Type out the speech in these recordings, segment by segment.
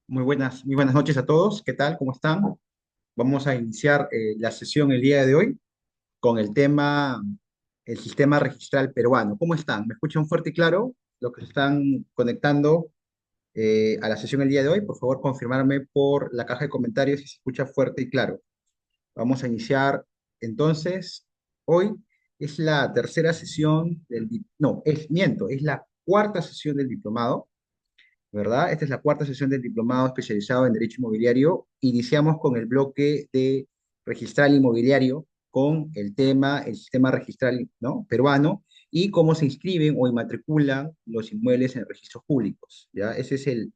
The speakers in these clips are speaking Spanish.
Muy buenas noches a todos. ¿Qué tal? ¿Cómo están? Vamos a iniciar la sesión el día de hoy con el tema, el sistema registral peruano. ¿Cómo están? ¿Me escuchan fuerte y claro? Los que se están conectando a la sesión el día de hoy, por favor, confirmarme por la caja de comentarios si se escucha fuerte y claro. Vamos a iniciar entonces. Hoy es la tercera sesión no, es la cuarta sesión del diplomado, ¿verdad? Esta es la cuarta sesión del diplomado especializado en Derecho Inmobiliario. Iniciamos con el bloque de registral inmobiliario, con el tema, el sistema registral, ¿no? Peruano, y cómo se inscriben o inmatriculan los inmuebles en registros públicos, ¿ya? Ese es el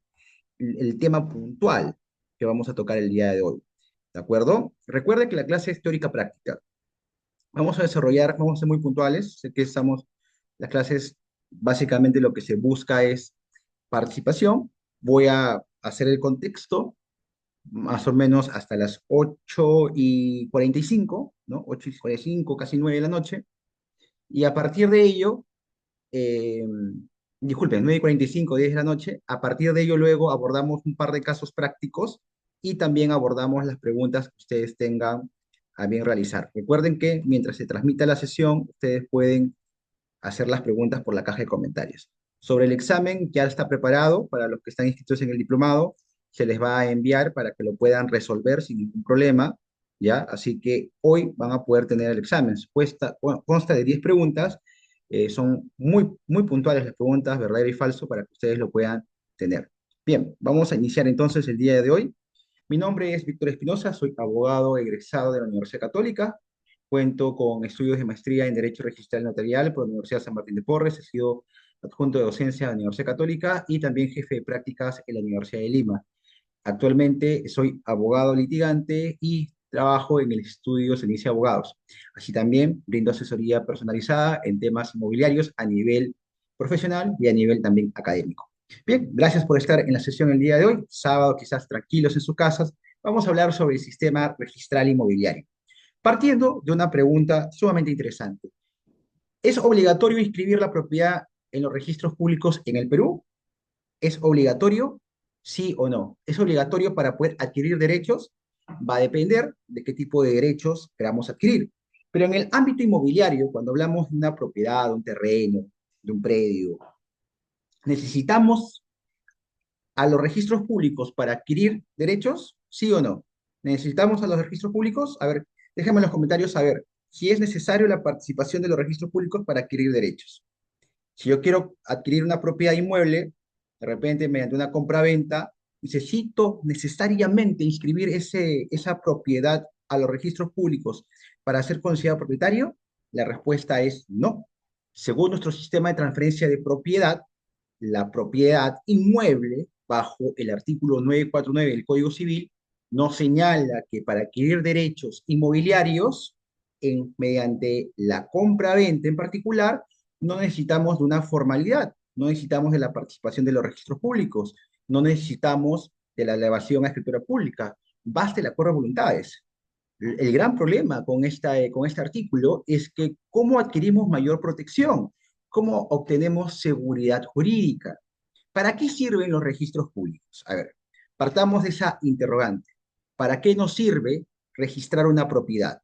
tema puntual que vamos a tocar el día de hoy, ¿de acuerdo? Recuerden que la clase es teórica práctica. Vamos a desarrollar, vamos a ser muy puntuales, sé que estamos, las clases, básicamente lo que se busca es participación. Voy a hacer el contexto más o menos hasta las 8:45, ¿no? 8:45, casi 9 de la noche. Y a partir de ello, eh, disculpen, 9:45, 10 de la noche, a partir de ello luego abordamos un par de casos prácticos y también abordamos las preguntas que ustedes tengan a bien realizar. Recuerden que mientras se transmita la sesión, ustedes pueden hacer las preguntas por la caja de comentarios. Sobre el examen, ya está preparado para los que están inscritos en el diplomado, se les va a enviar para que lo puedan resolver sin ningún problema, ¿ya? Así que hoy van a poder tener el examen. Consta de 10 preguntas, son muy puntuales las preguntas, verdadero y falso, para que ustedes lo puedan tener. Bien, vamos a iniciar entonces el día de hoy. Mi nombre es Víctor Espinosa, soy abogado egresado de la Universidad Católica. Cuento con estudios de maestría en Derecho Registral y Notarial por la Universidad San Martín de Porres. He sido adjunto de docencia de la Universidad Católica y también jefe de prácticas en la Universidad de Lima. Actualmente soy abogado litigante y trabajo en el estudio Cenicia Abogados. Así también brindo asesoría personalizada en temas inmobiliarios a nivel profesional y a nivel también académico. Bien, gracias por estar en la sesión el día de hoy. Sábado, quizás tranquilos en sus casas. Vamos a hablar sobre el sistema registral inmobiliario. Partiendo de una pregunta sumamente interesante. ¿Es obligatorio inscribir la propiedad en los registros públicos en el Perú? ¿Es obligatorio? ¿Sí o no? ¿Es obligatorio para poder adquirir derechos? Va a depender de qué tipo de derechos queramos adquirir. Pero en el ámbito inmobiliario, cuando hablamos de una propiedad, de un terreno, de un predio, ¿necesitamos a los registros públicos para adquirir derechos? ¿Sí o no? ¿Necesitamos a los registros públicos? A ver, déjenme en los comentarios saber si es necesario la participación de los registros públicos para adquirir derechos. Si yo quiero adquirir una propiedad inmueble, de repente mediante una compra-venta, necesito necesariamente inscribir esa propiedad a los registros públicos para ser considerado propietario. La respuesta es no. Según nuestro sistema de transferencia de propiedad, la propiedad inmueble, bajo el artículo 949 del Código Civil, nos señala que para adquirir derechos inmobiliarios, mediante la compra-venta en particular, no necesitamos de una formalidad, no necesitamos de la participación de los registros públicos, no necesitamos de la elevación a escritura pública, basta el acuerdo de voluntades. El gran problema con este artículo es que cómo adquirimos mayor protección, cómo obtenemos seguridad jurídica. ¿Para qué sirven los registros públicos? A ver, partamos de esa interrogante. ¿Para qué nos sirve registrar una propiedad?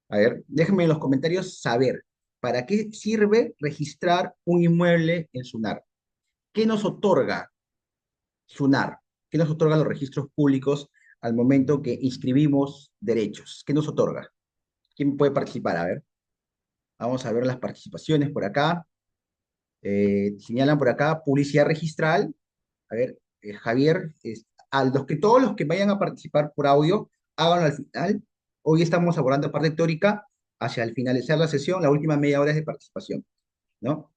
A ver, déjenme en los comentarios saber, ¿para qué sirve registrar un inmueble en SUNAR? ¿Qué nos otorga SUNAR? ¿Qué nos otorga los registros públicos al momento que inscribimos derechos? ¿Qué nos otorga? ¿Quién puede participar? A ver, vamos a ver las participaciones por acá. Señalan por acá publicidad registral. A ver, Javier, todos los que vayan a participar por audio, háganlo al final. Hoy estamos abordando parte teórica, hacia el finalizar la sesión, la última media hora es de participación, ¿no?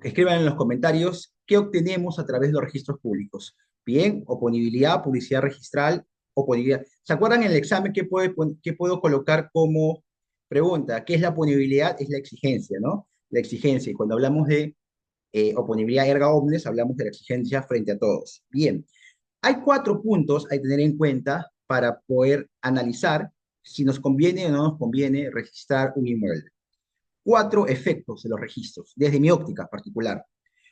Escriban en los comentarios qué obtenemos a través de los registros públicos. Bien, oponibilidad, publicidad registral, oponibilidad. ¿Se acuerdan en el examen qué puedo colocar como pregunta? ¿Qué es la oponibilidad? Es la exigencia, ¿no? La exigencia. Y cuando hablamos de oponibilidad erga omnes, hablamos de la exigencia frente a todos. Bien, hay 4 puntos a tener en cuenta para poder analizar si nos conviene o no nos conviene registrar un inmueble. 4 efectos de los registros, desde mi óptica particular.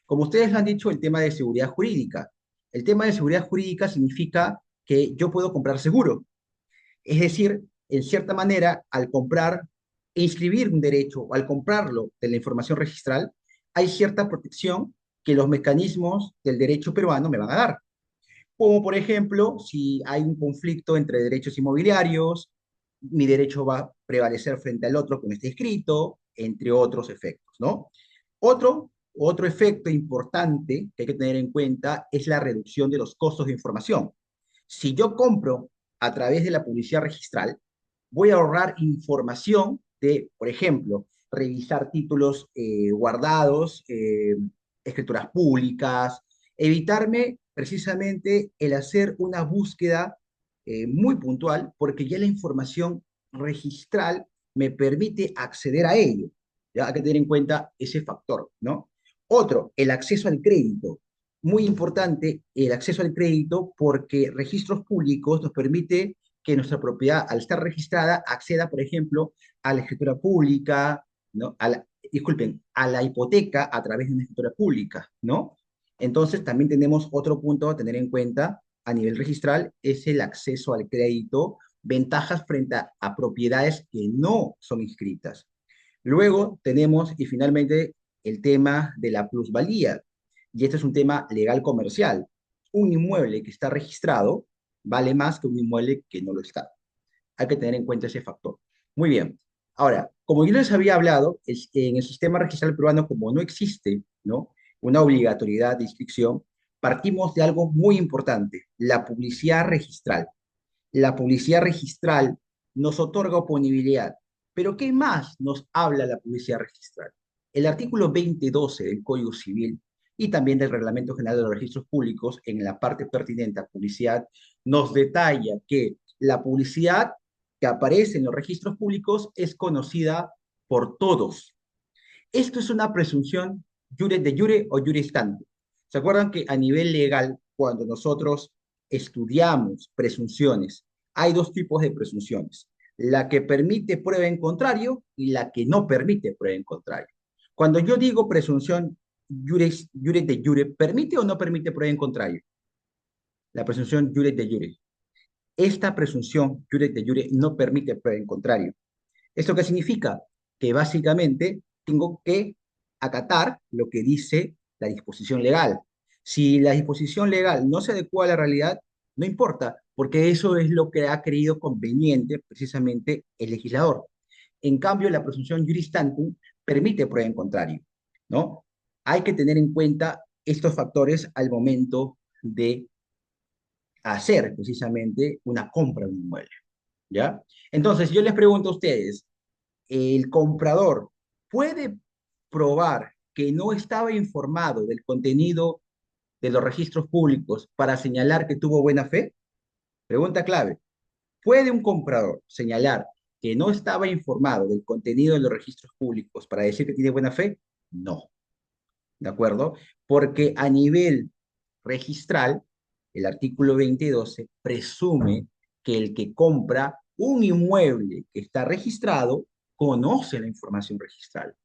Como ustedes lo han dicho, el tema de seguridad jurídica. El tema de seguridad jurídica significa que yo puedo comprar seguro. Es decir, en cierta manera, al comprar e inscribir un derecho o al comprarlo de la información registral, hay cierta protección que los mecanismos del derecho peruano me van a dar. Como por ejemplo, si hay un conflicto entre derechos inmobiliarios, mi derecho va a prevalecer frente al otro que no esté inscrito, entre otros efectos, ¿no? Otro efecto importante que hay que tener en cuenta es la reducción de los costos de información. Si yo compro a través de la publicidad registral, voy a ahorrar información de, por ejemplo, revisar títulos guardados, escrituras públicas, evitarme precisamente el hacer una búsqueda muy puntual, porque ya la información registral me permite acceder a ello. Ya hay que tener en cuenta ese factor, ¿no? Otro, el acceso al crédito. Muy importante el acceso al crédito porque registros públicos nos permite que nuestra propiedad, al estar registrada, acceda, por ejemplo, a la escritura pública, ¿no? Disculpen, a la hipoteca a través de una escritura pública, ¿no? Entonces, también tenemos otro punto a tener en cuenta a nivel registral, es el acceso al crédito, ventajas frente a propiedades que no son inscritas. Luego tenemos, y finalmente, el tema de la plusvalía. Y este es un tema legal comercial. Un inmueble que está registrado vale más que un inmueble que no lo está. Hay que tener en cuenta ese factor. Muy bien. Ahora, como yo les había hablado, en el sistema registral peruano, como no existe, ¿no?, una obligatoriedad de inscripción, partimos de algo muy importante, la publicidad registral. La publicidad registral nos otorga oponibilidad. Pero ¿qué más nos habla la publicidad registral? El artículo 2012 del Código Civil y también del Reglamento General de los Registros Públicos, en la parte pertinente a publicidad, nos detalla que la publicidad que aparece en los registros públicos es conocida por todos. Esto es una presunción jure de jure o jure stante. ¿Se acuerdan que a nivel legal, cuando nosotros estudiamos presunciones, hay dos tipos de presunciones? La que permite prueba en contrario y la que no permite prueba en contrario. Cuando yo digo presunción jure de jure, ¿permite o no permite prueba en contrario? La presunción jure de jure. Esta presunción jure de jure no permite prueba en contrario. ¿Esto qué significa? Que básicamente tengo que acatar lo que dice la disposición legal. Si la disposición legal no se adecua a la realidad, no importa, porque eso es lo que ha creído conveniente precisamente el legislador. En cambio, la presunción juris tantum permite prueba en contrario, ¿no? Hay que tener en cuenta estos factores al momento de hacer precisamente una compra de un inmueble, ¿ya? Entonces, yo les pregunto a ustedes, ¿el comprador puede probar que no estaba informado del contenido de los registros públicos para señalar que tuvo buena fe? Pregunta clave. ¿Puede un comprador señalar que no estaba informado del contenido de los registros públicos para decir que tiene buena fe? No, ¿de acuerdo? Porque a nivel registral, el artículo 2012 presume que el que compra un inmueble que está registrado conoce la información registral.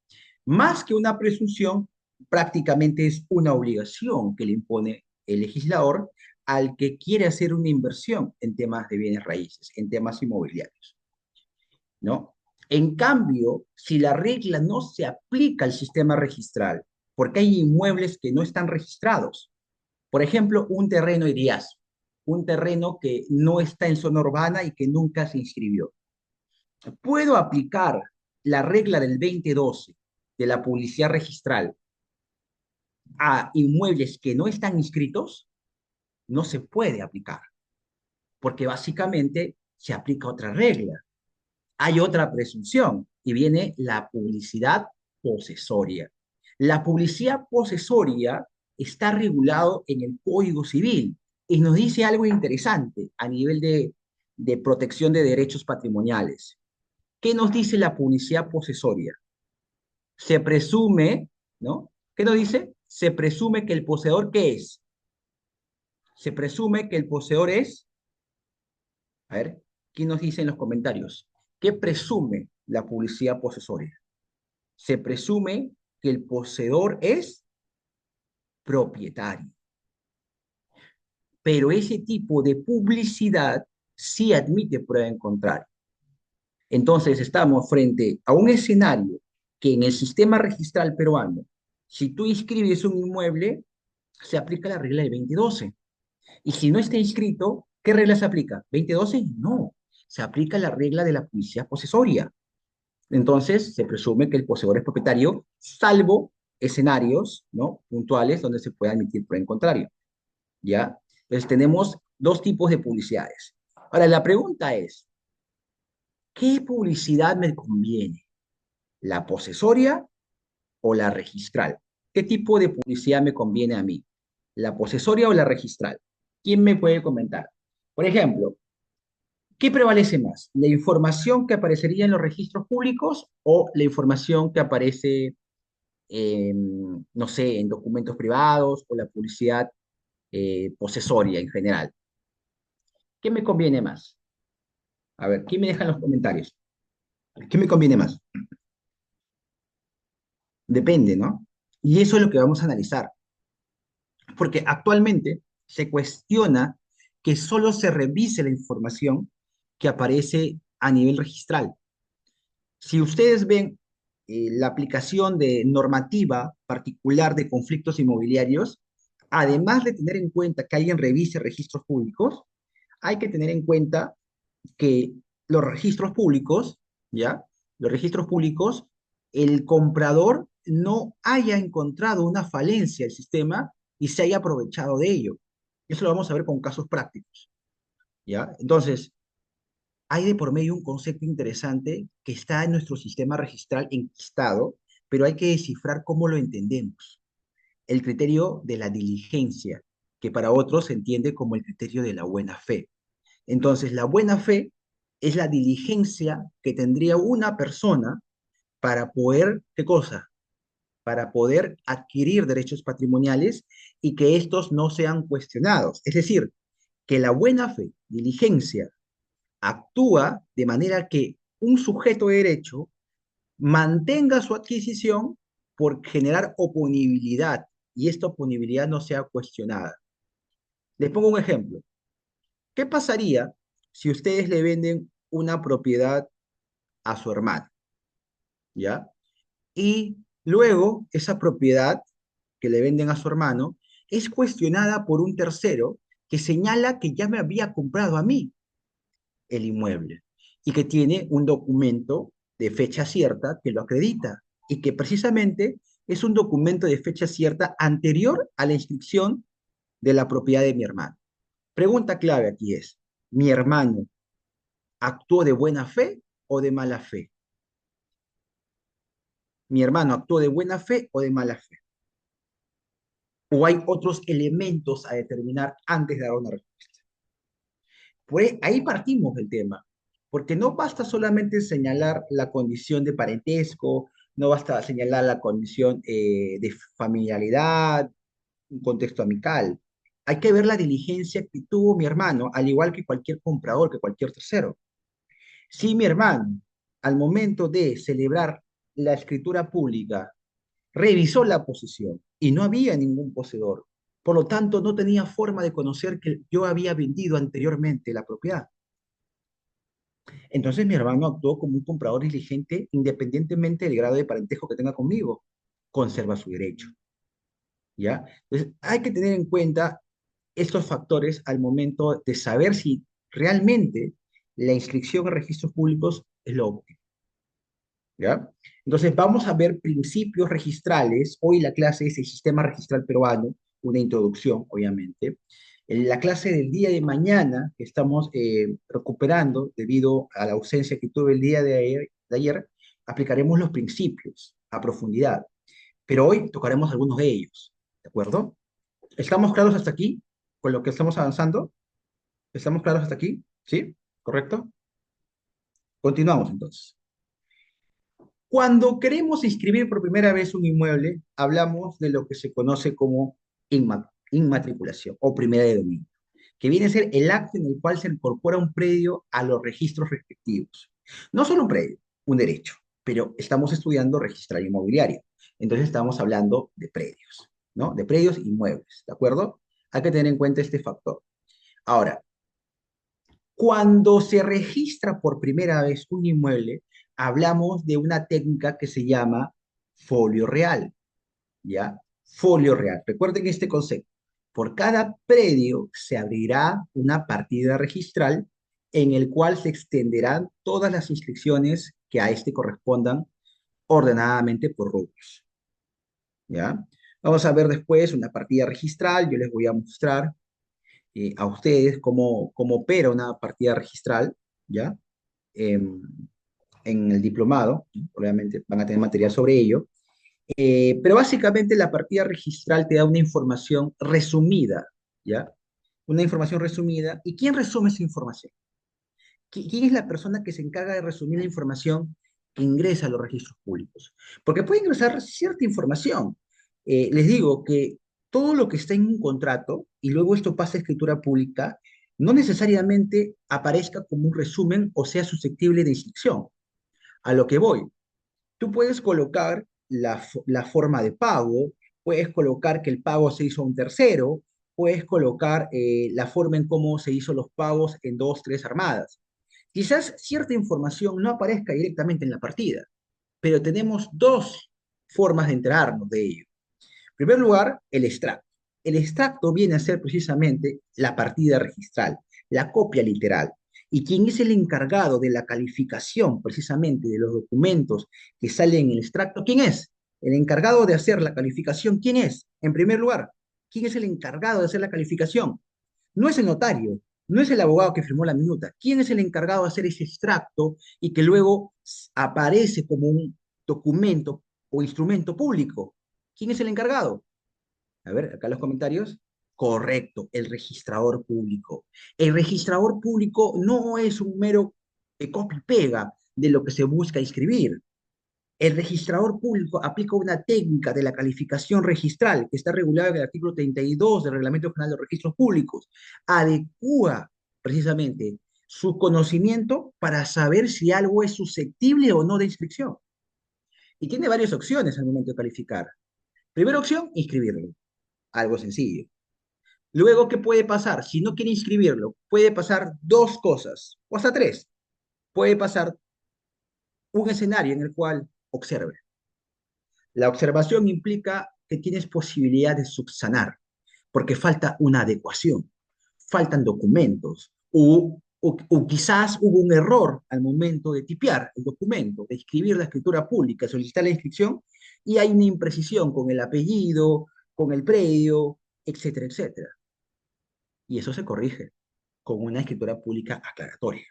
Más que una presunción, prácticamente es una obligación que le impone el legislador al que quiere hacer una inversión en temas de bienes raíces, en temas inmobiliarios, ¿no? En cambio, si la regla no se aplica al sistema registral, porque hay inmuebles que no están registrados, por ejemplo, un terreno iriazo, un terreno que no está en zona urbana y que nunca se inscribió. ¿Puedo aplicar la regla del 2012 de la publicidad registral a inmuebles que no están inscritos? No se puede aplicar, porque básicamente se aplica otra regla. Hay otra presunción y viene la publicidad posesoria. La publicidad posesoria está regulado en el Código Civil y nos dice algo interesante a nivel de protección de derechos patrimoniales. ¿Qué nos dice la publicidad posesoria? Se presume, ¿no? ¿Qué nos dice? Se presume que el poseedor, ¿qué es? Se presume que el poseedor es, a ver, ¿quién nos dice en los comentarios? ¿Qué presume la publicidad posesoria? Se presume que el poseedor es propietario. pero ese tipo de publicidad sí admite prueba en contrario. Entonces estamos frente a un escenario que en el sistema registral peruano, si tú inscribes un inmueble, se aplica la regla de 2012. Y si no está inscrito, ¿qué regla se aplica? ¿2012? No, se aplica la regla de la publicidad posesoria. Entonces, se presume que el poseedor es propietario, salvo escenarios, ¿no?, puntuales donde se pueda admitir prueba en contrario, ¿ya? Entonces, tenemos dos tipos de publicidades. Ahora, la pregunta es, ¿qué publicidad me conviene? ¿La posesoria o la registral? ¿Qué tipo de publicidad me conviene a mí? ¿La posesoria o la registral? ¿Quién me puede comentar? Por ejemplo, ¿qué prevalece más? ¿La información que aparecería en los registros públicos o la información que aparece, no sé, en documentos privados o la publicidad posesoria en general? ¿Qué me conviene más? A ver, ¿quién me deja en los comentarios? ¿Qué me conviene más? Depende, ¿no? Y eso es lo que vamos a analizar, porque actualmente se cuestiona que solo se revise la información que aparece a nivel registral. Si ustedes ven la aplicación de normativa particular de conflictos inmobiliarios, además de tener en cuenta que alguien revise registros públicos, hay que tener en cuenta que los registros públicos, ¿ya? Los registros públicos, el comprador no haya encontrado una falencia del sistema y se haya aprovechado de ello. Eso lo vamos a ver con casos prácticos, ¿ya? Entonces, hay de por medio un concepto interesante que está en nuestro sistema registral enquistado, pero hay que descifrar cómo lo entendemos. El criterio de la diligencia, que para otros se entiende como el criterio de la buena fe. Entonces, la buena fe es la diligencia que tendría una persona para poder, ¿qué cosa? Para poder adquirir derechos patrimoniales y que estos no sean cuestionados. Es decir, que la buena fe, diligencia, actúa de manera que un sujeto de derecho mantenga su adquisición por generar oponibilidad y esta oponibilidad no sea cuestionada. Les pongo un ejemplo. ¿Qué pasaría si ustedes le venden una propiedad a su hermano, ¿ya? Y luego esa propiedad que le venden a su hermano es cuestionada por un tercero que señala que ya me había comprado a mí el inmueble y que tiene un documento de fecha cierta que lo acredita y que precisamente es un documento de fecha cierta anterior a la inscripción de la propiedad de mi hermano. Pregunta clave aquí es, ¿mi hermano actuó de buena fe o de mala fe? ¿Mi hermano actuó de buena fe o de mala fe? ¿O hay otros elementos a determinar antes de dar una respuesta? Pues ahí partimos del tema, porque no basta solamente señalar la condición de parentesco, no basta señalar la condición de familiaridad, un contexto amical. Hay que ver la diligencia que tuvo mi hermano, al igual que cualquier comprador, que cualquier tercero. Si mi hermano, al momento de celebrar la escritura pública, revisó la posesión y no había ningún poseedor, por lo tanto no tenía forma de conocer que yo había vendido anteriormente la propiedad. Entonces mi hermano actuó como un comprador diligente independientemente del grado de parentesco que tenga conmigo. Conserva su derecho, ¿ya? Entonces hay que tener en cuenta estos factores al momento de saber si realmente la inscripción en registros públicos es lo óptimo, ¿ya? Entonces vamos a ver principios registrales. Hoy la clase es el sistema registral peruano, una introducción, obviamente. En la clase del día de mañana, que estamos recuperando debido a la ausencia que tuve el día de ayer, aplicaremos los principios a profundidad. Pero hoy tocaremos algunos de ellos, ¿de acuerdo? ¿Estamos claros hasta aquí con lo que estamos avanzando? ¿Estamos claros hasta aquí? ¿Sí? ¿Correcto? Continuamos entonces. Cuando queremos inscribir por primera vez un inmueble, hablamos de lo que se conoce como inmatriculación o primera de dominio, que viene a ser el acto en el cual se incorpora un predio a los registros respectivos. No solo un predio, un derecho, pero estamos estudiando registrar inmobiliario. Entonces estamos hablando de predios, ¿no? De predios inmuebles, ¿de acuerdo? Hay que tener en cuenta este factor. Ahora, cuando se registra por primera vez un inmueble, hablamos de una técnica que se llama folio real, ¿ya? Folio real. Recuerden este concepto. Por cada predio se abrirá una partida registral en el cual se extenderán todas las inscripciones que a este correspondan ordenadamente por rubros, ¿ya? Vamos a ver después una partida registral. Yo les voy a mostrar a ustedes cómo opera una partida registral, ¿ya? Em, en el diplomado, ¿no? Obviamente van a tener material sobre ello. Pero básicamente la partida registral te da una información resumida, ¿ya? Una información resumida. ¿Y quién resume esa información? ¿Quién es la persona que se encarga de resumir la información que ingresa a los registros públicos? Porque puede ingresar cierta información. Les digo que todo lo que está en un contrato y luego esto pasa a escritura pública, no necesariamente aparezca como un resumen o sea susceptible de inscripción. A lo que voy, tú puedes colocar la forma de pago, puedes colocar que el pago se hizo a un tercero, puedes colocar la forma en cómo se hizo los pagos en dos, tres armadas. Quizás cierta información no aparezca directamente en la partida, pero tenemos dos formas de enterarnos de ello. En primer lugar, el extracto. El extracto viene a ser precisamente la partida registral, la copia literal. Y quien es el encargado de la calificación precisamente de los documentos que salen en el extracto, ¿quién es? El encargado de hacer la calificación, ¿quién es? En primer lugar, ¿quién es el encargado de hacer la calificación? No es el notario, no es el abogado que firmó la minuta. ¿Quién es el encargado de hacer ese extracto y que luego aparece como un documento o instrumento público? ¿Quién es el encargado? A ver, acá los comentarios. Correcto, el registrador público. El registrador público no es un mero copia y pega de lo que se busca inscribir. El registrador público aplica una técnica de la calificación registral que está regulada en el artículo 32 del Reglamento General de Registros Públicos. Adecúa precisamente su conocimiento para saber si algo es susceptible o no de inscripción. Y tiene varias opciones al momento de calificar. Primera opción, inscribirlo. Algo sencillo. Luego, ¿qué puede pasar? Si no quiere inscribirlo, puede pasar dos cosas, o hasta tres. Puede pasar un escenario en el cual observe. La observación implica que tienes posibilidad de subsanar, porque falta una adecuación, faltan documentos, o quizás hubo un error al momento de tipear el documento, de escribir la escritura pública, solicitar la inscripción, y hay una imprecisión con el apellido, con el predio, etcétera, etcétera. Y eso se corrige con una escritura pública aclaratoria.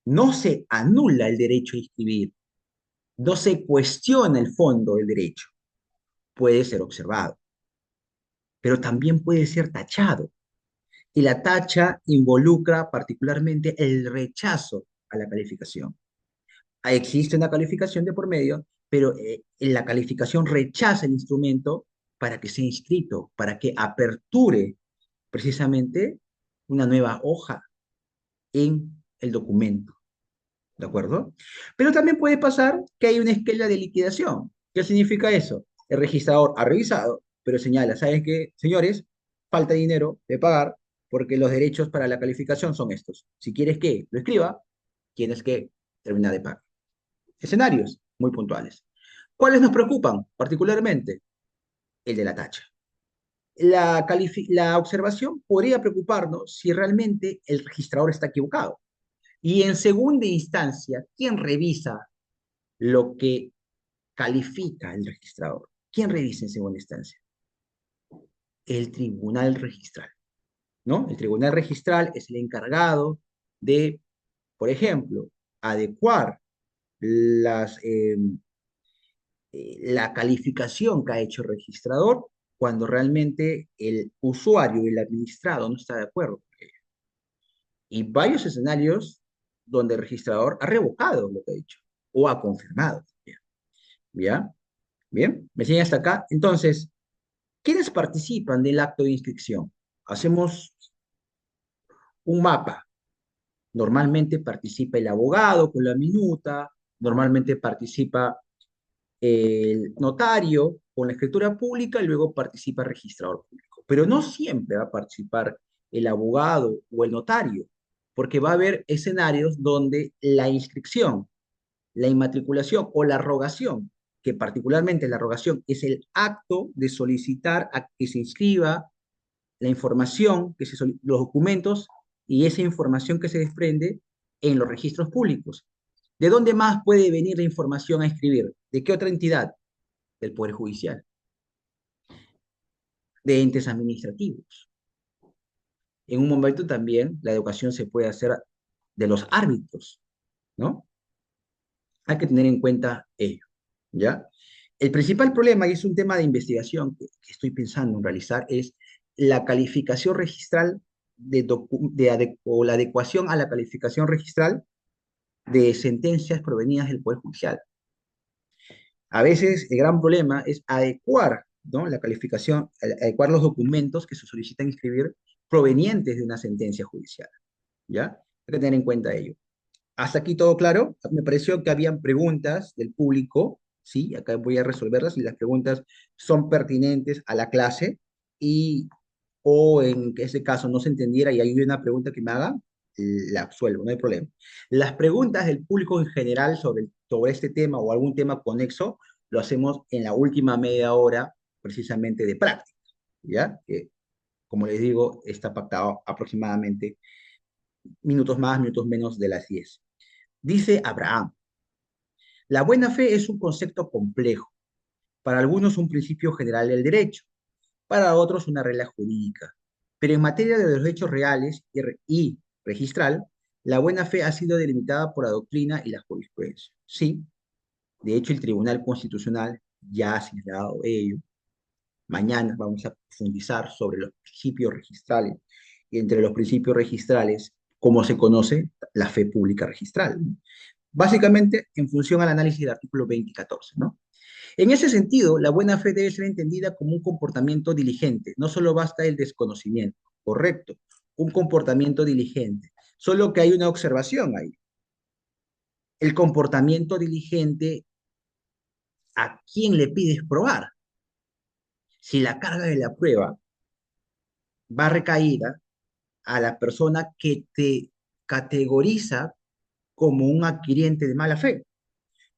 No se anula el derecho a inscribir, no se cuestiona el fondo del derecho, puede ser observado, pero también puede ser tachado. Y la tacha involucra particularmente el rechazo a la calificación. Existe una calificación de por medio, pero la calificación rechaza el instrumento para que sea inscrito, para que aperture precisamente una nueva hoja en el documento. ¿De acuerdo? Pero también puede pasar que hay una esquela de liquidación. ¿Qué significa eso? El registrador ha revisado, pero señala, ¿saben qué, señores? Falta dinero de pagar porque los derechos para la calificación son estos. Si quieres que lo escriba, tienes que terminar de pagar. Escenarios muy puntuales. ¿Cuáles nos preocupan particularmente? El de la tacha. La observación podría preocuparnos si realmente el registrador está equivocado. Y en segunda instancia, ¿quién revisa lo que califica el registrador? ¿Quién revisa en segunda instancia? El tribunal registral, ¿no? El tribunal registral es el encargado de, por ejemplo, adecuar la calificación que ha hecho el registrador cuando realmente el usuario y el administrado no está de acuerdo con ello. Y varios escenarios donde el registrador ha revocado lo que ha hecho o ha confirmado también. ¿Ya? Bien, me siguen hasta acá. Entonces, ¿quiénes participan del acto de inscripción? Hacemos un mapa. Normalmente participa el abogado con la minuta, normalmente participa el notario con la escritura pública y luego participa el registrador público. Pero no siempre va a participar el abogado o el notario, porque va a haber escenarios donde la inscripción, la inmatriculación o la rogación, que particularmente la rogación es el acto de solicitar a que se inscriba la información, los documentos y esa información que se desprende en los registros públicos. ¿De dónde más puede venir la información a inscribir? ¿De qué otra entidad? Del Poder Judicial, de entes administrativos. En un momento también la educación se puede hacer de los árbitros, ¿no? Hay que tener en cuenta ello, ¿ya? El principal problema, y es un tema de investigación que estoy pensando en realizar, es la calificación registral o la adecuación a la calificación registral de sentencias provenidas del Poder Judicial. A veces el gran problema es adecuar, ¿no? La calificación, adecuar los documentos que se solicitan inscribir provenientes de una sentencia judicial, ¿ya? Hay que tener en cuenta ello. Hasta aquí todo claro. Me pareció que habían preguntas del público, ¿sí? Acá voy a resolverlas y las preguntas son pertinentes a la clase y o en que ese caso no se entendiera y hay una pregunta que me haga, la absuelvo, no hay problema. Las preguntas del público en general sobre este tema o algún tema conexo lo hacemos en la última media hora precisamente de práctica, ¿ya? Que, como les digo, está pactado aproximadamente minutos más, minutos menos de las 10. Dice Abraham, la buena fe es un concepto complejo, para algunos un principio general del derecho, para otros una regla jurídica. Pero en materia de derechos reales y registral, la buena fe ha sido delimitada por la doctrina y la jurisprudencia. Sí, de hecho el Tribunal Constitucional ya ha señalado ello. Mañana vamos a profundizar sobre los principios registrales y entre los principios registrales, como se conoce la fe pública registral, ¿no? Básicamente en función al análisis del artículo 20 y 14, ¿no? En ese sentido, la buena fe debe ser entendida como un comportamiento diligente. No solo basta el desconocimiento, correcto, un comportamiento diligente. Solo que hay una observación ahí. El comportamiento diligente, ¿a quién le pides probar? Si la carga de la prueba va recaída a la persona que te categoriza como un adquiriente de mala fe,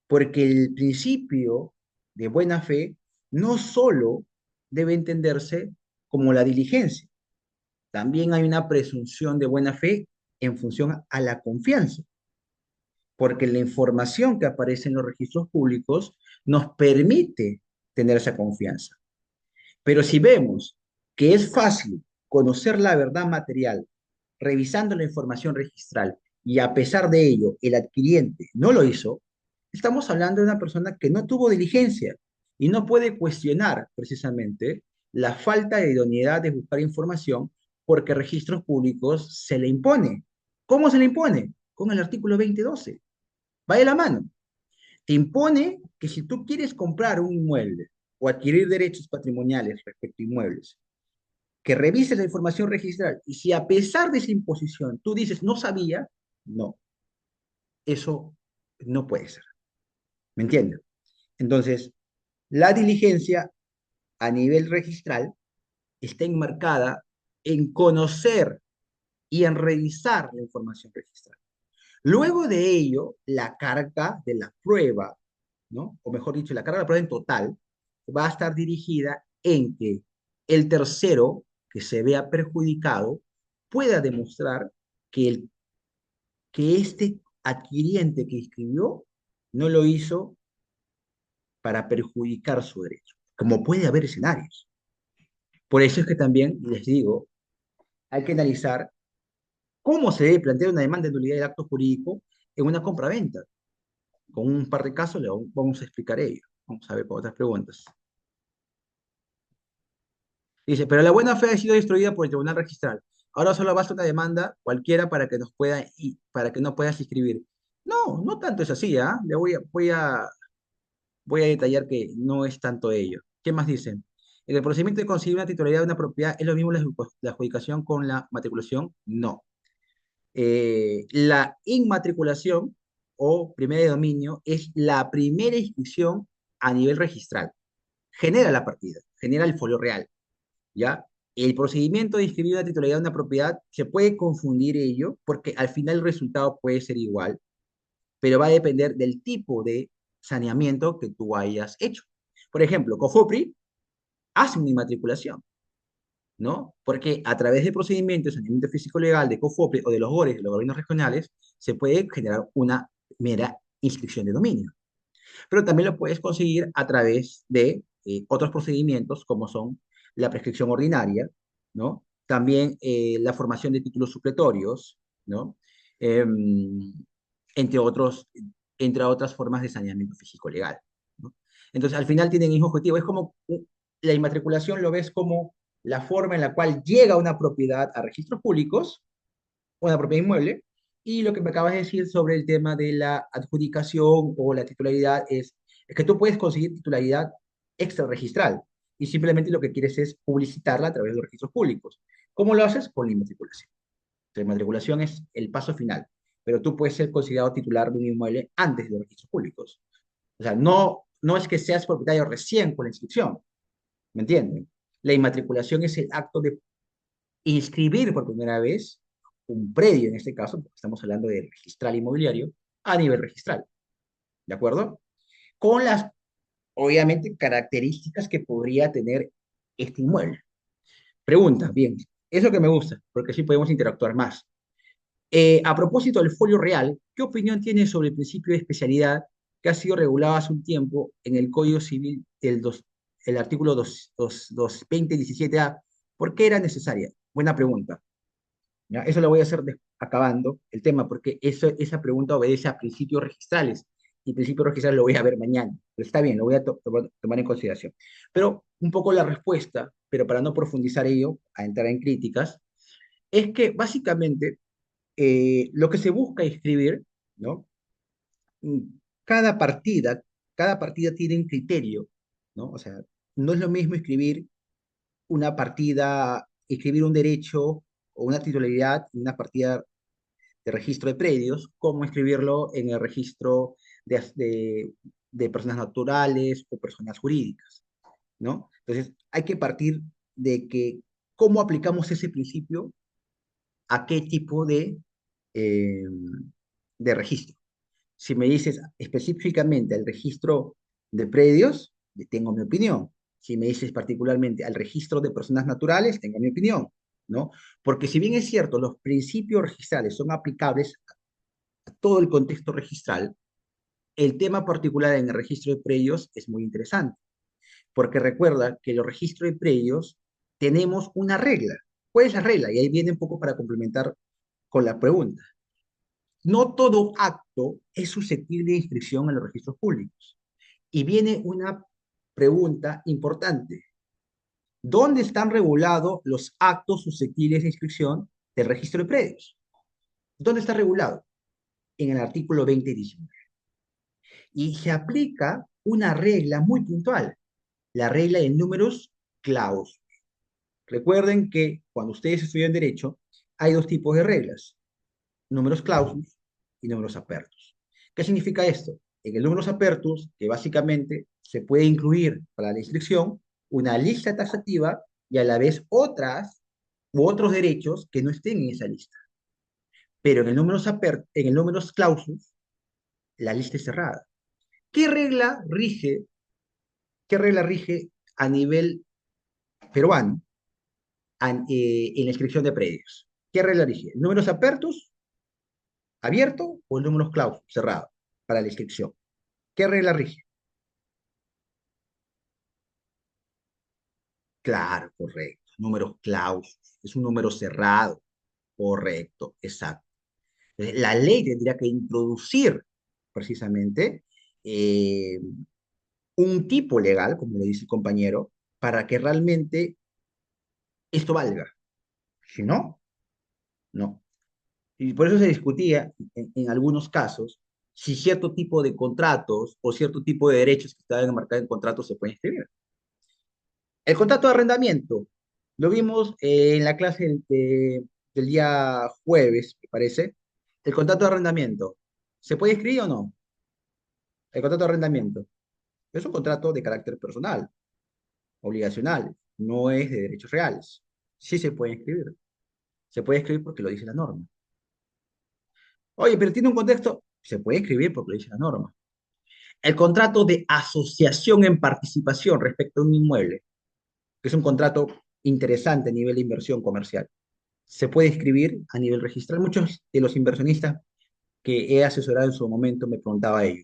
porque el principio de buena fe no solo debe entenderse como la diligencia, también hay una presunción de buena fe en función a la confianza, porque la información que aparece en los registros públicos nos permite tener esa confianza. Pero si vemos que es fácil conocer la verdad material revisando la información registral y a pesar de ello el adquiriente no lo hizo, estamos hablando de una persona que no tuvo diligencia y no puede cuestionar precisamente la falta de idoneidad de buscar información porque registros públicos se le impone. ¿Cómo se le impone? Con el artículo 2012. Va de la mano. Te impone que si tú quieres comprar un inmueble o adquirir derechos patrimoniales respecto a inmuebles, que revises la información registral y si a pesar de esa imposición tú dices no sabía, no, eso no puede ser. ¿Me entiendes? Entonces, la diligencia a nivel registral está enmarcada en conocer y en revisar la información registral. Luego de ello, la carga de la prueba, ¿no? O mejor dicho, la carga de la prueba en total va a estar dirigida en que el tercero que se vea perjudicado pueda demostrar que este adquiriente que inscribió no lo hizo para perjudicar su derecho, como puede haber escenarios. Por eso es que también les digo, hay que analizar cómo se debe plantear una demanda de nulidad del acto jurídico en una compraventa. Con un par de casos le vamos a explicar ello. Vamos a ver con otras preguntas. Dice, pero la buena fe ha sido destruida por el Tribunal Registral. Ahora solo basta una demanda cualquiera para que nos pueda y para que no puedas inscribir. No, no tanto es así, ¿ah? Le voy a detallar que no es tanto ello. ¿Qué más dicen? ¿En el procedimiento de conseguir una titularidad de una propiedad es lo mismo la adjudicación con la matriculación? No. La inmatriculación o primera de dominio es la primera inscripción a nivel registral. Genera la partida, genera el folio real, ¿ya? el procedimiento de inscribir una titularidad de una propiedad se puede confundir ello, porque al final el resultado puede ser igual, pero va a depender del tipo de saneamiento que tú hayas hecho. Por ejemplo, COFOPRI hace una inmatriculación, ¿no? Porque a través del procedimiento de saneamiento físico legal de COFOPRI o de los GORES, de los gobiernos regionales, se puede generar una mera inscripción de dominio. Pero también lo puedes conseguir a través de otros procedimientos como son la prescripción ordinaria, ¿no? También la formación de títulos supletorios, ¿no? Em, entre otros, entre otras formas de saneamiento físico legal, ¿no? Entonces, al final tienen el mismo objetivo. Es como la inmatriculación lo ves como la forma en la cual llega una propiedad a registros públicos, una propiedad inmueble, y lo que me acabas de decir sobre el tema de la adjudicación o la titularidad es que tú puedes conseguir titularidad extrarregistral y simplemente lo que quieres es publicitarla a través de los registros públicos. ¿Cómo lo haces? Con la inmatriculación. La inmatriculación es el paso final, pero tú puedes ser considerado titular de un inmueble antes de los registros públicos. O sea, no es que seas propietario recién con la inscripción, ¿me entienden? La inmatriculación es el acto de inscribir por primera vez un predio, en este caso, porque estamos hablando de registral inmobiliario, a nivel registral, ¿de acuerdo? Con las, obviamente, características que podría tener este inmueble. Pregunta, bien, es lo que me gusta, porque así podemos interactuar más. A propósito del folio real, ¿qué opinión tienes sobre el principio de especialidad que ha sido regulado hace un tiempo en el Código Civil, el artículo 2017A? ¿Por qué era necesaria? Buena pregunta. ¿Ya? Eso lo voy a hacer acabando el tema, porque esa pregunta obedece a principios registrales, y principios registrales lo voy a ver mañana, pero está bien, lo voy a tomar en consideración. Pero un poco la respuesta, pero para no profundizar ello, a entrar en críticas, es que básicamente lo que se busca escribir, ¿no? Mm, Cada partida, cada partida tiene un criterio, ¿no? O sea, no es lo mismo escribir una partida, escribir un derecho o una titularidad en una partida de registro de predios, como escribirlo en el registro de personas naturales o personas jurídicas, ¿no? Entonces, hay que partir de que cómo aplicamos ese principio a qué tipo eh, de registro. Si me dices específicamente al registro de predios, tengo mi opinión. Si me dices particularmente al registro de personas naturales, tengo mi opinión, ¿no? Porque si bien es cierto, los principios registrales son aplicables a todo el contexto registral, el tema particular en el registro de predios es muy interesante, porque recuerda que los registros de predios tenemos una regla. ¿Cuál es la regla? Y ahí viene un poco para complementar con la pregunta. No todo acto es susceptible de inscripción en los registros públicos. Y viene una pregunta importante. ¿Dónde están regulados los actos susceptibles de inscripción del registro de predios? ¿Dónde está regulado? En el artículo 2019. Y se aplica una regla muy puntual, la regla de números clausus. Recuerden que cuando ustedes estudian derecho, hay dos tipos de reglas, números clausus y números apertus. ¿Qué significa esto? En el números apertus, que básicamente se puede incluir para la inscripción una lista taxativa y a la vez otras u otros derechos que no estén en esa lista. Pero en el números clausus, la lista es cerrada. ¿Qué regla rige, qué regla rige a nivel peruano en la inscripción de predios? ¿Qué regla rige? ¿Números apertus, abierto o el números clausus, cerrado, para la inscripción? ¿Qué regla rige? Claro, correcto. Números clausus. Es un número cerrado. Correcto, exacto. La ley tendría que introducir precisamente eh, un tipo legal, como lo dice el compañero, para que realmente esto valga. Si no, no. Y por eso se discutía en algunos casos si cierto tipo de contratos o cierto tipo de derechos que estaban enmarcados en contratos se pueden escribir. El contrato de arrendamiento, lo vimos en la clase del día jueves, me parece. El contrato de arrendamiento, ¿se puede escribir o no? El contrato de arrendamiento es un contrato de carácter personal, obligacional, no es de derechos reales. Sí se puede escribir. Se puede escribir porque lo dice la norma. Oye, pero tiene un contexto. Se puede escribir porque lo dice la norma. El contrato de asociación en participación respecto a un inmueble, que es un contrato interesante a nivel de inversión comercial, se puede escribir a nivel registral. Muchos de los inversionistas que he asesorado en su momento me preguntaba ello.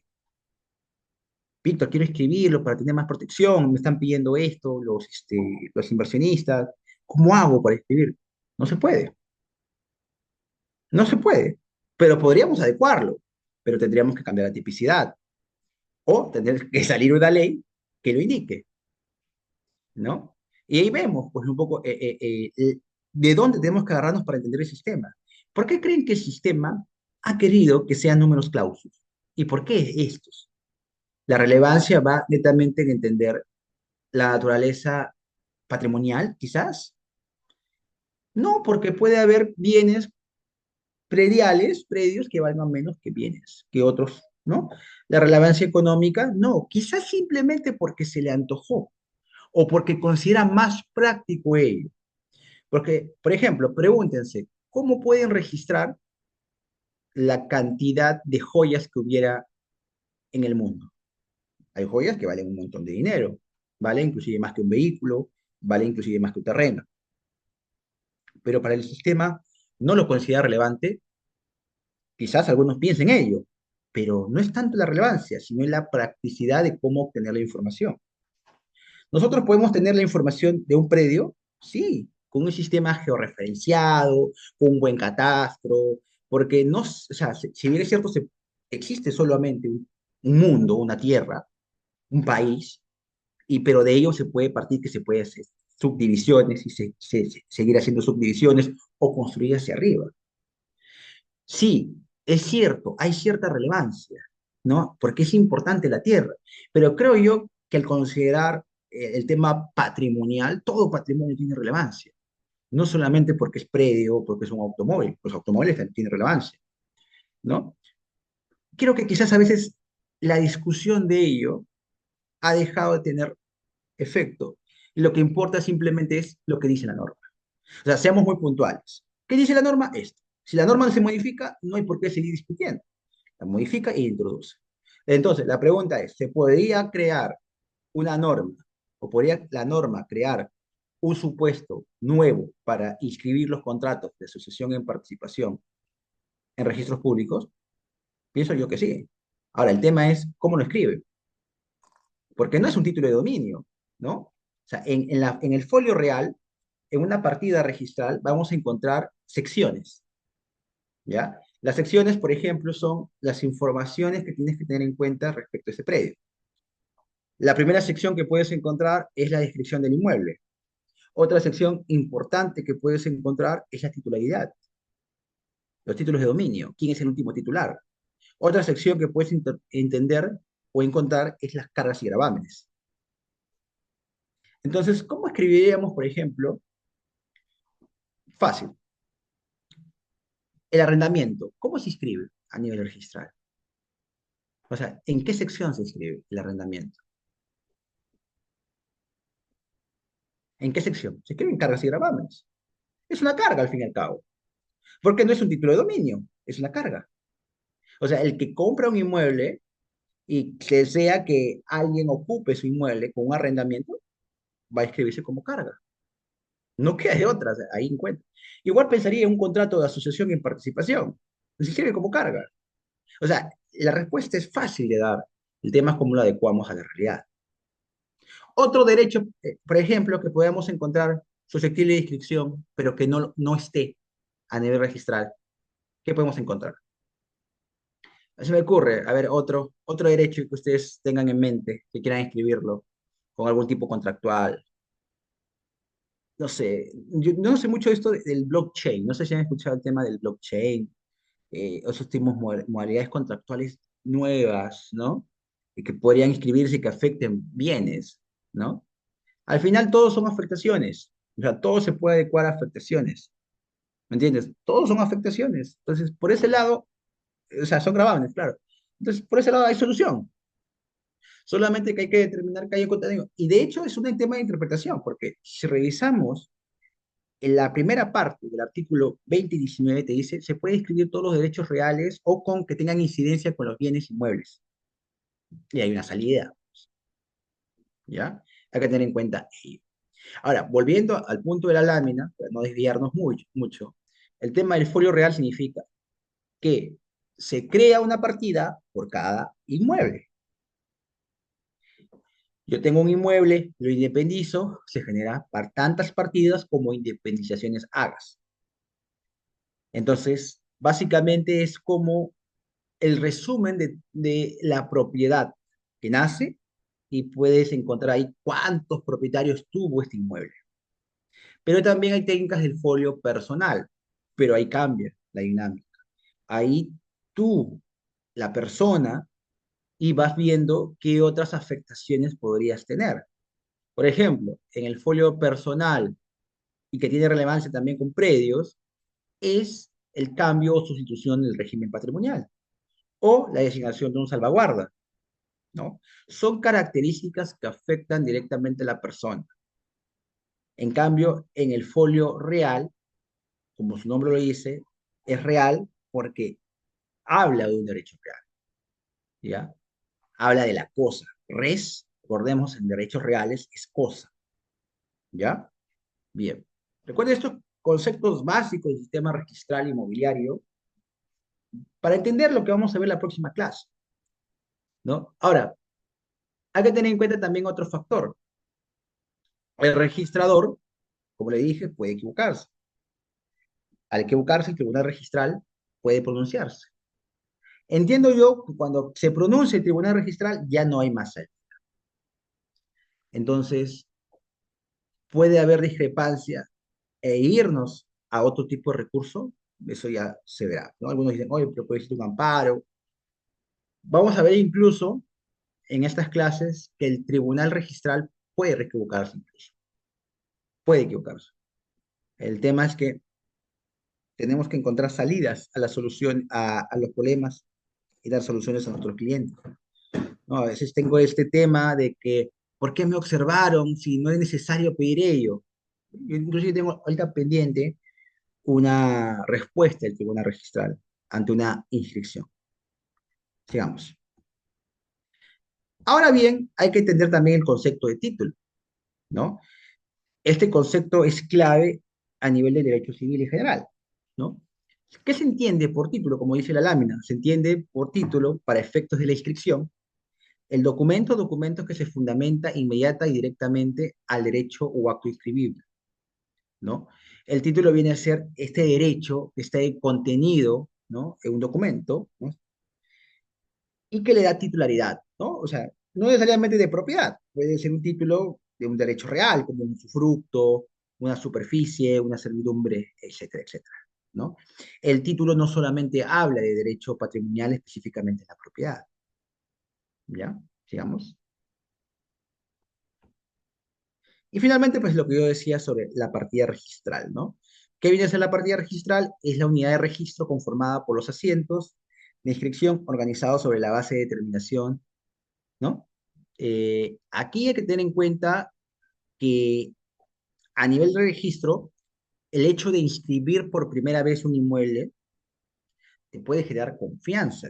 Víctor, quiero escribirlo para tener más protección, me están pidiendo esto los inversionistas. ¿Cómo hago para escribir? No se puede, no se puede, pero podríamos adecuarlo, pero tendríamos que cambiar la tipicidad o tendría que salir una ley que lo indique, ¿no? Y ahí vemos, pues, un poco de dónde tenemos que agarrarnos para entender el sistema. ¿Por qué creen que el sistema ha querido que sean números clausus? ¿Y por qué estos? La relevancia va netamente en entender la naturaleza patrimonial, quizás. No, porque puede haber bienes prediales, predios que valgan menos que bienes, que otros, ¿no? La relevancia económica, no, quizás simplemente porque se le antojó o porque considera más práctico ello. Porque, por ejemplo, pregúntense, ¿cómo pueden registrar la cantidad de joyas que hubiera en el mundo? Hay joyas que valen un montón de dinero, vale inclusive más que un vehículo, vale inclusive más que un terreno, pero para el sistema no lo considera relevante. Quizás algunos piensen ello, pero no es tanto la relevancia, sino en la practicidad de cómo obtener la información. Nosotros podemos tener la información de un predio, sí, con un sistema georreferenciado, con un buen catastro, porque no, o sea, si bien es cierto, existe solamente un mundo, una tierra, un país, pero de ello se puede partir que se puede hacer subdivisiones y seguir haciendo subdivisiones o construir hacia arriba. Sí, es cierto, hay cierta relevancia, ¿no? Porque es importante la tierra, pero creo yo que al considerar el tema patrimonial, todo patrimonio tiene relevancia, no solamente porque es predio o porque es un automóvil, los automóviles también tienen relevancia, ¿no? Creo que quizás a veces la discusión de ello ha dejado de tener efecto. Lo que importa simplemente es lo que dice la norma. O sea, seamos muy puntuales. ¿Qué dice la norma? Esto. Si la norma no se modifica, no hay por qué seguir discutiendo. La modifica e introduce. Entonces, la pregunta es, ¿se podría crear una norma o podría la norma crear un supuesto nuevo para inscribir los contratos de asociación en participación en registros públicos? Pienso yo que sí. Ahora, el tema es cómo lo escribe, porque no es un título de dominio, ¿no? O sea, en el folio real, en una partida registral, vamos a encontrar secciones, ¿ya? Las secciones, por ejemplo, son las informaciones que tienes que tener en cuenta respecto a ese predio. La primera sección que puedes encontrar es la descripción del inmueble. Otra sección importante que puedes encontrar es la titularidad, los títulos de dominio, quién es el último titular. Otra sección que puedes entender o encontrar es las cargas y gravámenes. Entonces, ¿cómo escribiríamos, por ejemplo? Fácil. El arrendamiento, ¿cómo se escribe a nivel registral? O sea, ¿en qué sección se escribe el arrendamiento? ¿En qué sección? Se escriben cargas y gravámenes. Es una carga al fin y al cabo, porque no es un título de dominio, es una carga. O sea, el que compra un inmueble y que desea que alguien ocupe su inmueble con un arrendamiento, va a escribirse como carga. No queda de otra, o sea, ahí encuentra. Igual pensaría en un contrato de asociación en participación, se escribe como carga. O sea, la respuesta es fácil de dar, el tema es cómo lo adecuamos a la realidad. Otro derecho, por ejemplo, que podemos encontrar susceptible de inscripción, pero que no esté a nivel registral, ¿qué podemos encontrar? Se me ocurre, a ver, otro derecho que ustedes tengan en mente, que quieran escribirlo con algún tipo contractual. No sé, yo no sé mucho de esto del blockchain, no sé si han escuchado el tema del blockchain, esos tipos modalidades contractuales nuevas, ¿no? Y que podrían inscribirse y que afecten bienes, ¿no? Al final todos son afectaciones, o sea, todo se puede adecuar a afectaciones, ¿me entiendes? Todos son afectaciones, entonces por ese lado, o sea, son gravámenes, claro. Entonces, por ese lado hay solución. Solamente que hay que determinar que hay un contenido. Y de hecho es un tema de interpretación, porque si revisamos En la primera parte del artículo 20 y 19 te dice, se puede inscribir todos los derechos reales o con que tengan incidencia con los bienes inmuebles. Y hay una salida, ¿ya? Hay que tener en cuenta ello. Ahora, volviendo al punto de la lámina, para no desviarnos mucho, el tema del folio real significa que se crea una partida por cada inmueble. Yo tengo un inmueble, lo independizo, se genera tantas partidas como independizaciones hagas. Entonces, básicamente es como el resumen de la propiedad que nace y puedes encontrar ahí cuántos propietarios tuvo este inmueble. Pero también hay técnicas del folio personal, pero ahí cambia la dinámica. Ahí tú, la persona, y vas viendo qué otras afectaciones podrías tener. Por ejemplo, en el folio personal y que tiene relevancia también con predios, es el cambio o sustitución del régimen patrimonial o la designación de un salvaguarda, ¿no? Son características que afectan directamente a la persona. En cambio, en el folio real, como su nombre lo dice, es real porque habla de un derecho real, ¿ya? Habla de la cosa. Res, recordemos, en derechos reales es cosa, ¿ya? Bien. Recuerden estos conceptos básicos del sistema registral inmobiliario para entender lo que vamos a ver en la próxima clase, ¿no? Ahora, hay que tener en cuenta también otro factor. El registrador, como le dije, puede equivocarse. Al equivocarse, el tribunal registral puede pronunciarse. Entiendo yo que cuando se pronuncia el tribunal registral ya no hay más salida. Entonces, puede haber discrepancia e irnos a otro tipo de recurso, eso ya se verá, ¿no? Algunos dicen, oye, pero puede ser un amparo. Vamos a ver incluso en estas clases que el tribunal registral puede equivocarse incluso, puede equivocarse. El tema es que tenemos que encontrar salidas a la solución, a los problemas y dar soluciones a nuestros clientes, ¿no? A veces tengo este tema de que, ¿por qué me observaron si no es necesario pedir ello? Yo inclusive tengo ahorita pendiente una respuesta del tribunal registral ante una inscripción. Sigamos. Ahora bien, hay que entender también el concepto de título, ¿no? Este concepto es clave a nivel de derecho civil en general, ¿no? ¿Qué se entiende por título? Como dice la lámina, se entiende por título, para efectos de la inscripción, el documento o documentos que se fundamenta inmediata y directamente al derecho o acto inscribible, ¿no? El título viene a ser este derecho que está contenido, ¿no? En un documento, ¿no? Y que le da titularidad, ¿no? O sea, no necesariamente de propiedad, puede ser un título de un derecho real, como un usufructo, una superficie, una servidumbre, etcétera, etcétera, ¿no? El título no solamente habla de derecho patrimonial específicamente en la propiedad, ¿ya? Sigamos. Y finalmente, pues lo que yo decía sobre la partida registral, ¿no? ¿Qué viene a ser la partida registral? Es la unidad de registro conformada por los asientos de inscripción organizados sobre la base de determinación, ¿no? Aquí hay que tener en cuenta que a nivel de registro, el hecho de inscribir por primera vez un inmueble te puede generar confianza,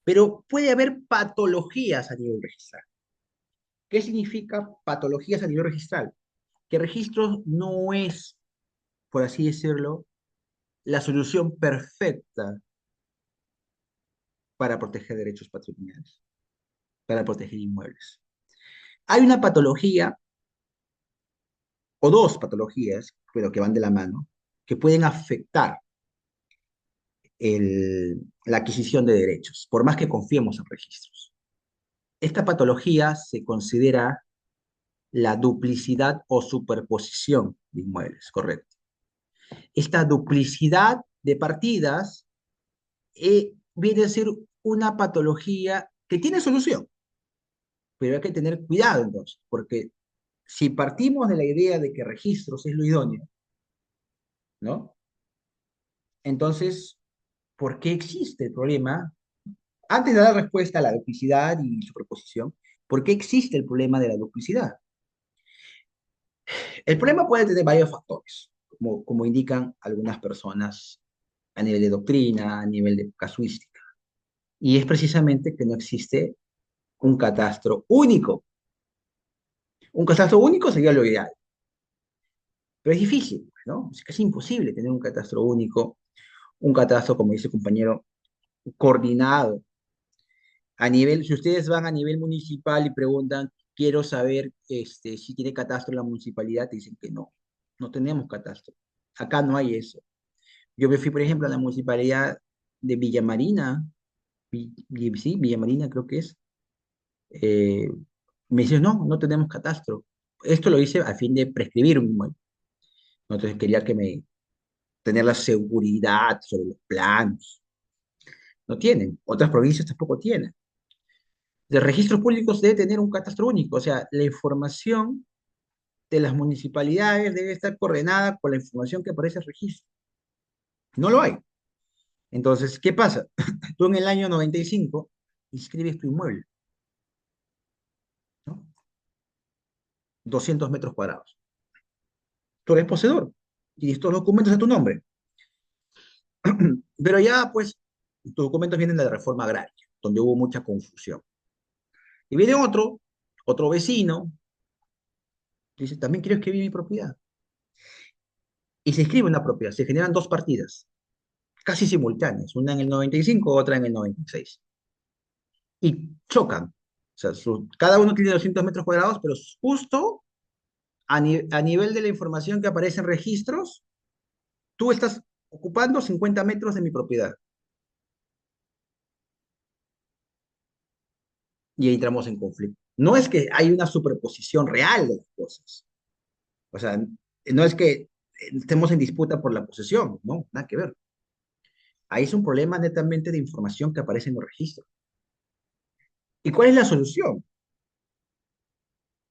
pero puede haber patologías a nivel registral. ¿Qué significa patologías a nivel registral? Que registro no es, por así decirlo, la solución perfecta para proteger derechos patrimoniales, para proteger inmuebles. Hay una patología o dos patologías, pero que van de la mano, que pueden afectar la adquisición de derechos, por más que confiemos en registros. Esta patología se considera la duplicidad o superposición de inmuebles, correcto. Esta duplicidad de partidas viene a ser una patología que tiene solución, pero hay que tener cuidado entonces, porque si partimos de la idea de que registros es lo idóneo, ¿no? Entonces, ¿por qué existe el problema? Antes de dar respuesta a la duplicidad y superposición, ¿por qué existe el problema de la duplicidad? El problema puede tener varios factores, como indican algunas personas a nivel de doctrina, a nivel de casuística. Y es precisamente que no existe un catastro único. Un catastro único sería lo ideal, pero es difícil, ¿no? Es casi imposible tener un catastro único, un catastro, como dice el compañero, coordinado. A nivel, si ustedes van a nivel municipal y preguntan, quiero saber si tiene catastro la municipalidad, te dicen que no, no tenemos catastro. Acá no hay eso. Yo me fui, por ejemplo, a la municipalidad de Villa Marina, sí, Villa Marina creo que es. eh, Me dicen, no, no tenemos catastro. Esto lo hice a fin de prescribir un inmueble. ¿No? Entonces quería tener la seguridad sobre los planos. No tienen. Otras provincias tampoco tienen. De registros públicos debe tener un catastro único. O sea, la información de las municipalidades debe estar coordinada con la información que aparece en el registro. No lo hay. Entonces, ¿qué pasa? Tú en el año 95 inscribes tu inmueble, ¿no? 200 metros cuadrados. Tú eres poseedor y estos documentos a tu nombre. Pero ya, pues, tus documentos vienen de la reforma agraria, donde hubo mucha confusión. Y viene otro vecino, dice, también quiero escribir mi propiedad. Y se escribe una propiedad, se generan dos partidas, casi simultáneas, una en el 95, otra en el 96. Y chocan. O sea, cada uno tiene 200 metros cuadrados, pero justo a nivel de la información que aparece en registros, tú estás ocupando 50 metros de mi propiedad. Y ahí entramos en conflicto. No es que hay una superposición real de las cosas. O sea, no es que estemos en disputa por la posesión, no, nada que ver. Ahí es un problema netamente de información que aparece en los registros. ¿Y cuál es la solución?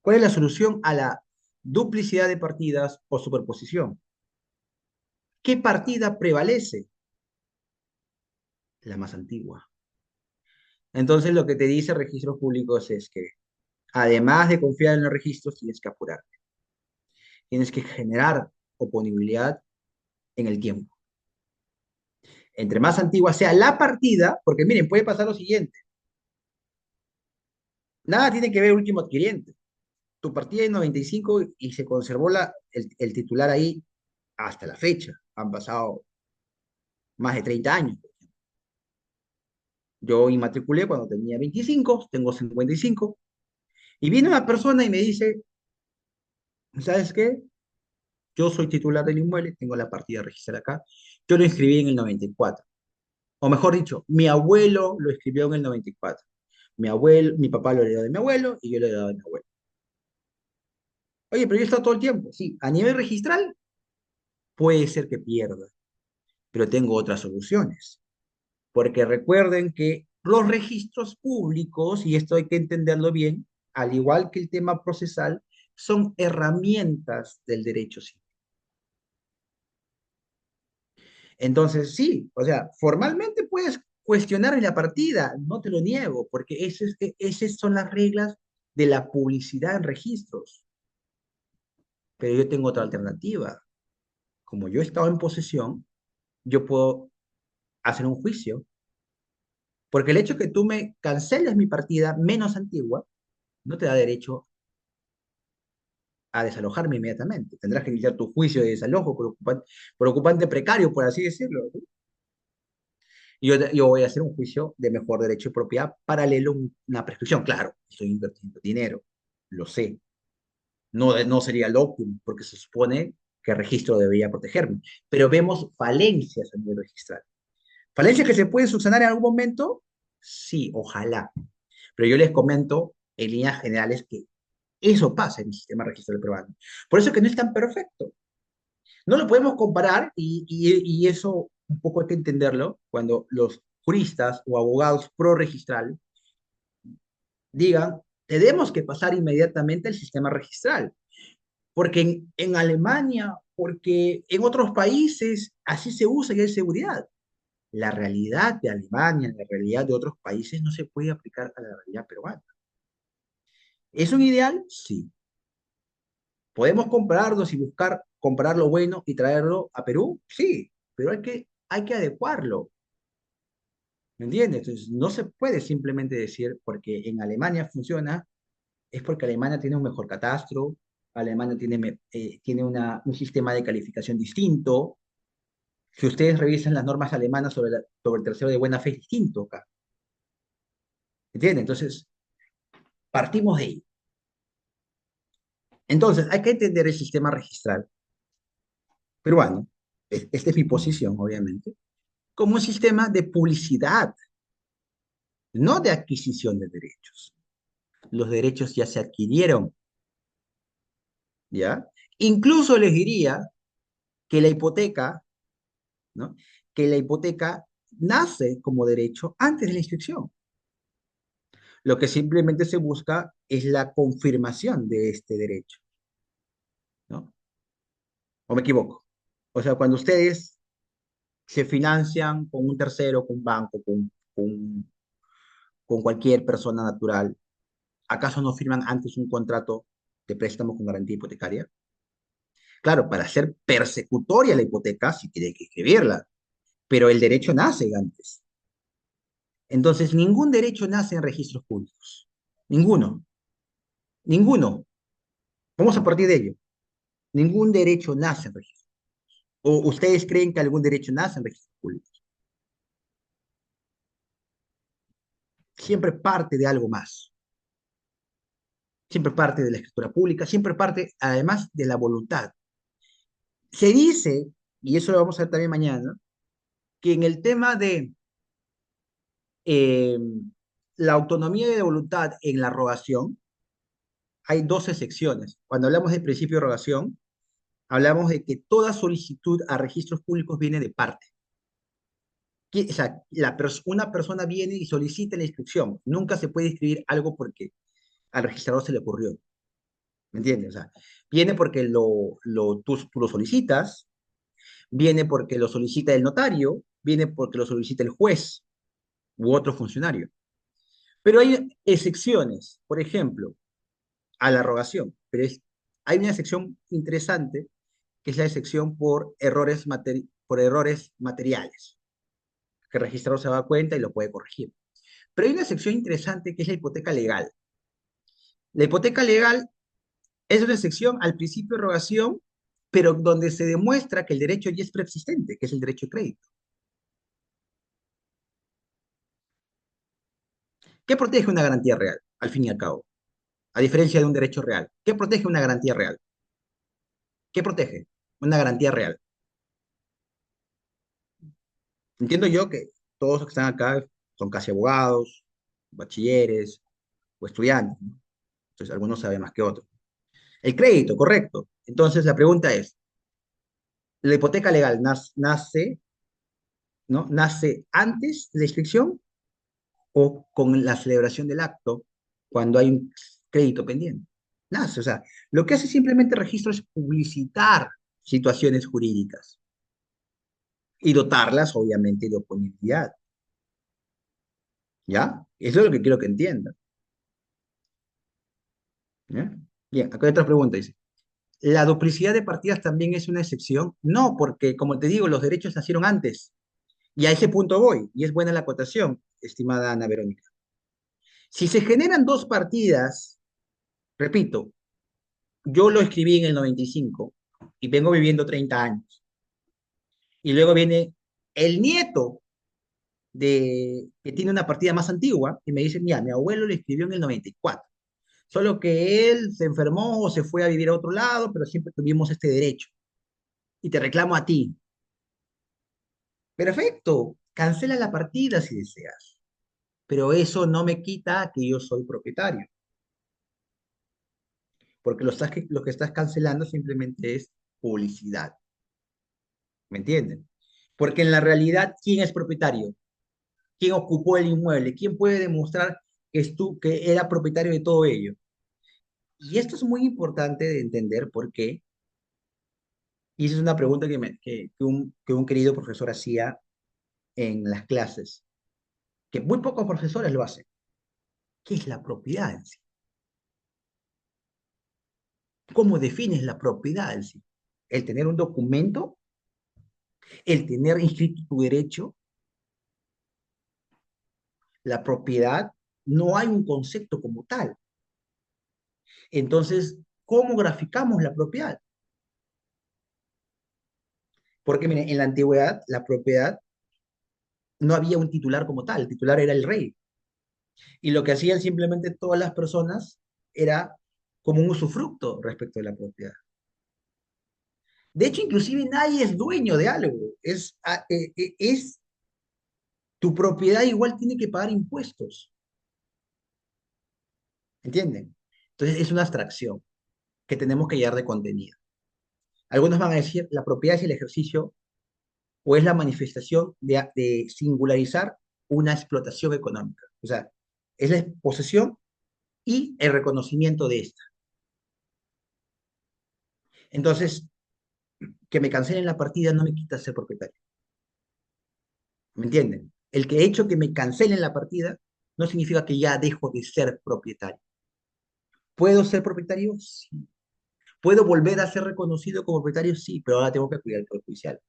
¿Cuál es la solución a la duplicidad de partidas o superposición? ¿Qué partida prevalece? La más antigua. Entonces, lo que te dice registros públicos es que, además de confiar en los registros, tienes que apurar. Tienes que generar oponibilidad en el tiempo. Entre más antigua sea la partida, porque miren, puede pasar lo siguiente. Nada tiene que ver el último adquiriente. Tu partida es 95 y se conservó el titular ahí hasta la fecha. Han pasado más de 30 años. Yo inmatriculé cuando tenía 25, tengo 55, y viene una persona y me dice, ¿sabes qué? Yo soy titular del inmueble, tengo la partida registrada acá, yo lo inscribí en el 94. O mejor dicho, mi abuelo lo escribió en el 94. Mi papá lo heredó de mi abuelo y yo lo heredado de mi abuelo. Oye, pero yo he estado todo el tiempo. Sí, a nivel registral puede ser que pierda, pero tengo otras soluciones. Porque recuerden que los registros públicos, y esto hay que entenderlo bien, al igual que el tema procesal, son herramientas del derecho civil. Entonces, sí, o sea, formalmente puedes cuestionar la partida, no te lo niego, porque esas son las reglas de la publicidad en registros. Pero yo tengo otra alternativa. Como yo he estado en posesión, yo puedo hacer un juicio, porque el hecho que tú me canceles mi partida menos antigua no te da derecho a desalojarme inmediatamente. Tendrás que iniciar tu juicio de desalojo por ocupante precario, por así decirlo, ¿no? Y yo voy a hacer un juicio de mejor derecho y propiedad paralelo a una prescripción. Claro, estoy invirtiendo dinero, lo sé. No, no sería lo óptimo, porque se supone que el registro debería protegerme. Pero vemos falencias a nivel registral. ¿Falencias que se pueden subsanar en algún momento? Sí, ojalá. Pero yo les comento en líneas generales que eso pasa en el sistema registral peruano. Por eso que no es tan perfecto. No lo podemos comparar y eso un poco hay que entenderlo cuando los juristas o abogados pro registral digan, tenemos que pasar inmediatamente al sistema registral, porque en Alemania, porque en otros países así se usa y hay seguridad. La realidad de Alemania, la realidad de otros países no se puede aplicar a la realidad peruana. ¿Es un ideal? Sí. ¿Podemos compararlos y buscar comparar lo bueno y traerlo a Perú? Sí, pero hay que adecuarlo, ¿me entiendes? Entonces, no se puede simplemente decir porque en Alemania funciona, es porque Alemania tiene un mejor catastro, Alemania tiene un sistema de calificación distinto. Si ustedes revisan las normas alemanas sobre el tercero de buena fe, es distinto acá, ¿entienden? Entonces, partimos de ahí. Entonces, hay que entender el sistema registral peruano, esta es mi posición, obviamente, como un sistema de publicidad, no de adquisición de derechos. Los derechos ya se adquirieron, ¿ya? Incluso les diría que la hipoteca, ¿no? Que la hipoteca nace como derecho antes de la inscripción. Lo que simplemente se busca es la confirmación de este derecho, ¿no? ¿O me equivoco? O sea, cuando ustedes se financian con un tercero, con un banco, con cualquier persona natural, ¿acaso no firman antes un contrato de préstamo con garantía hipotecaria? Claro, para ser persecutoria la hipoteca, sí tiene que escribirla, pero el derecho nace antes. Entonces, ningún derecho nace en registros públicos. Ninguno. Ninguno. Vamos a partir de ello. Ningún derecho nace en registros. ¿O ustedes creen que algún derecho nace en registros públicos? Siempre parte de algo más. Siempre parte de la escritura pública, siempre parte, además, de la voluntad. Se dice, y eso lo vamos a ver también mañana, que en el tema de eh, la autonomía de voluntad en la rogación, hay dos excepciones. Cuando hablamos del principio de rogación, hablamos de que toda solicitud a registros públicos viene de parte. O sea, una persona viene y solicita la inscripción. Nunca se puede inscribir algo porque al registrador se le ocurrió. ¿Me entiendes? O sea, viene porque tú lo solicitas, viene porque lo solicita el notario, viene porque lo solicita el juez u otro funcionario. Pero hay excepciones, por ejemplo, a la rogación, pero hay una excepción interesante que es la excepción por errores materiales, que el registrador se da cuenta y lo puede corregir. Pero hay una excepción interesante que es la hipoteca legal. La hipoteca legal es una excepción al principio de rogación, pero donde se demuestra que el derecho ya es preexistente, que es el derecho de crédito. ¿Qué protege una garantía real, al fin y al cabo? A diferencia de un derecho real. ¿Qué protege una garantía real? ¿Qué protege una garantía real? Entiendo yo que todos los que están acá son casi abogados, bachilleres o estudiantes, ¿no? Entonces, algunos saben más que otros. El crédito, correcto. Entonces, la pregunta es, ¿la hipoteca legal nace, ¿no? ¿Nace antes de la inscripción o con la celebración del acto cuando hay un crédito pendiente? Nace, o sea, lo que hace simplemente el registro es publicitar situaciones jurídicas y dotarlas, obviamente, de oponibilidad. ¿Ya? Eso es lo que quiero que entiendan. ¿Ya? Bien, acá hay otra pregunta, dice. ¿La duplicidad de partidas también es una excepción? No, porque, como te digo, los derechos nacieron antes. Y a ese punto voy, y es buena la acotación, estimada Ana Verónica. Si se generan dos partidas, repito, yo lo escribí en el 95 y vengo viviendo 30 años. Y luego viene el nieto que tiene una partida más antigua y me dice, mira, mi abuelo le escribió en el 94. Solo que él se enfermó o se fue a vivir a otro lado, pero siempre tuvimos este derecho. Y te reclamo a ti. Perfecto, cancela la partida si deseas. Pero eso no me quita que yo soy propietario, porque lo que estás cancelando simplemente es publicidad. ¿Me entienden? Porque en la realidad, ¿quién es propietario? ¿Quién ocupó el inmueble? ¿Quién puede demostrar que era propietario de todo ello? Y esto es muy importante de entender porque, y esa es una pregunta que un querido profesor hacía en las clases, que muy pocos profesores lo hacen. ¿Qué es la propiedad en sí? ¿Cómo defines la propiedad en sí? El tener un documento, el tener inscrito tu derecho, la propiedad, no hay un concepto como tal. Entonces, ¿cómo graficamos la propiedad? Porque miren, en la antigüedad, la propiedad no había un titular como tal, el titular era el rey. Y lo que hacían simplemente todas las personas era como un usufructo respecto de la propiedad. De hecho, inclusive nadie es dueño de algo. Es tu propiedad igual tiene que pagar impuestos. ¿Entienden? Entonces es una abstracción que tenemos que llevar de contenido. Algunos van a decir, la propiedad es el ejercicio o es la manifestación de singularizar una explotación económica. O sea, es la posesión y el reconocimiento de esta. Entonces, que me cancelen la partida no me quita ser propietario. ¿Me entienden? El que hecho que me cancelen la partida no significa que ya dejo de ser propietario. ¿Puedo ser propietario? Sí. ¿Puedo volver a ser reconocido como propietario? Sí, pero ahora tengo que cuidar el Poder Judicial.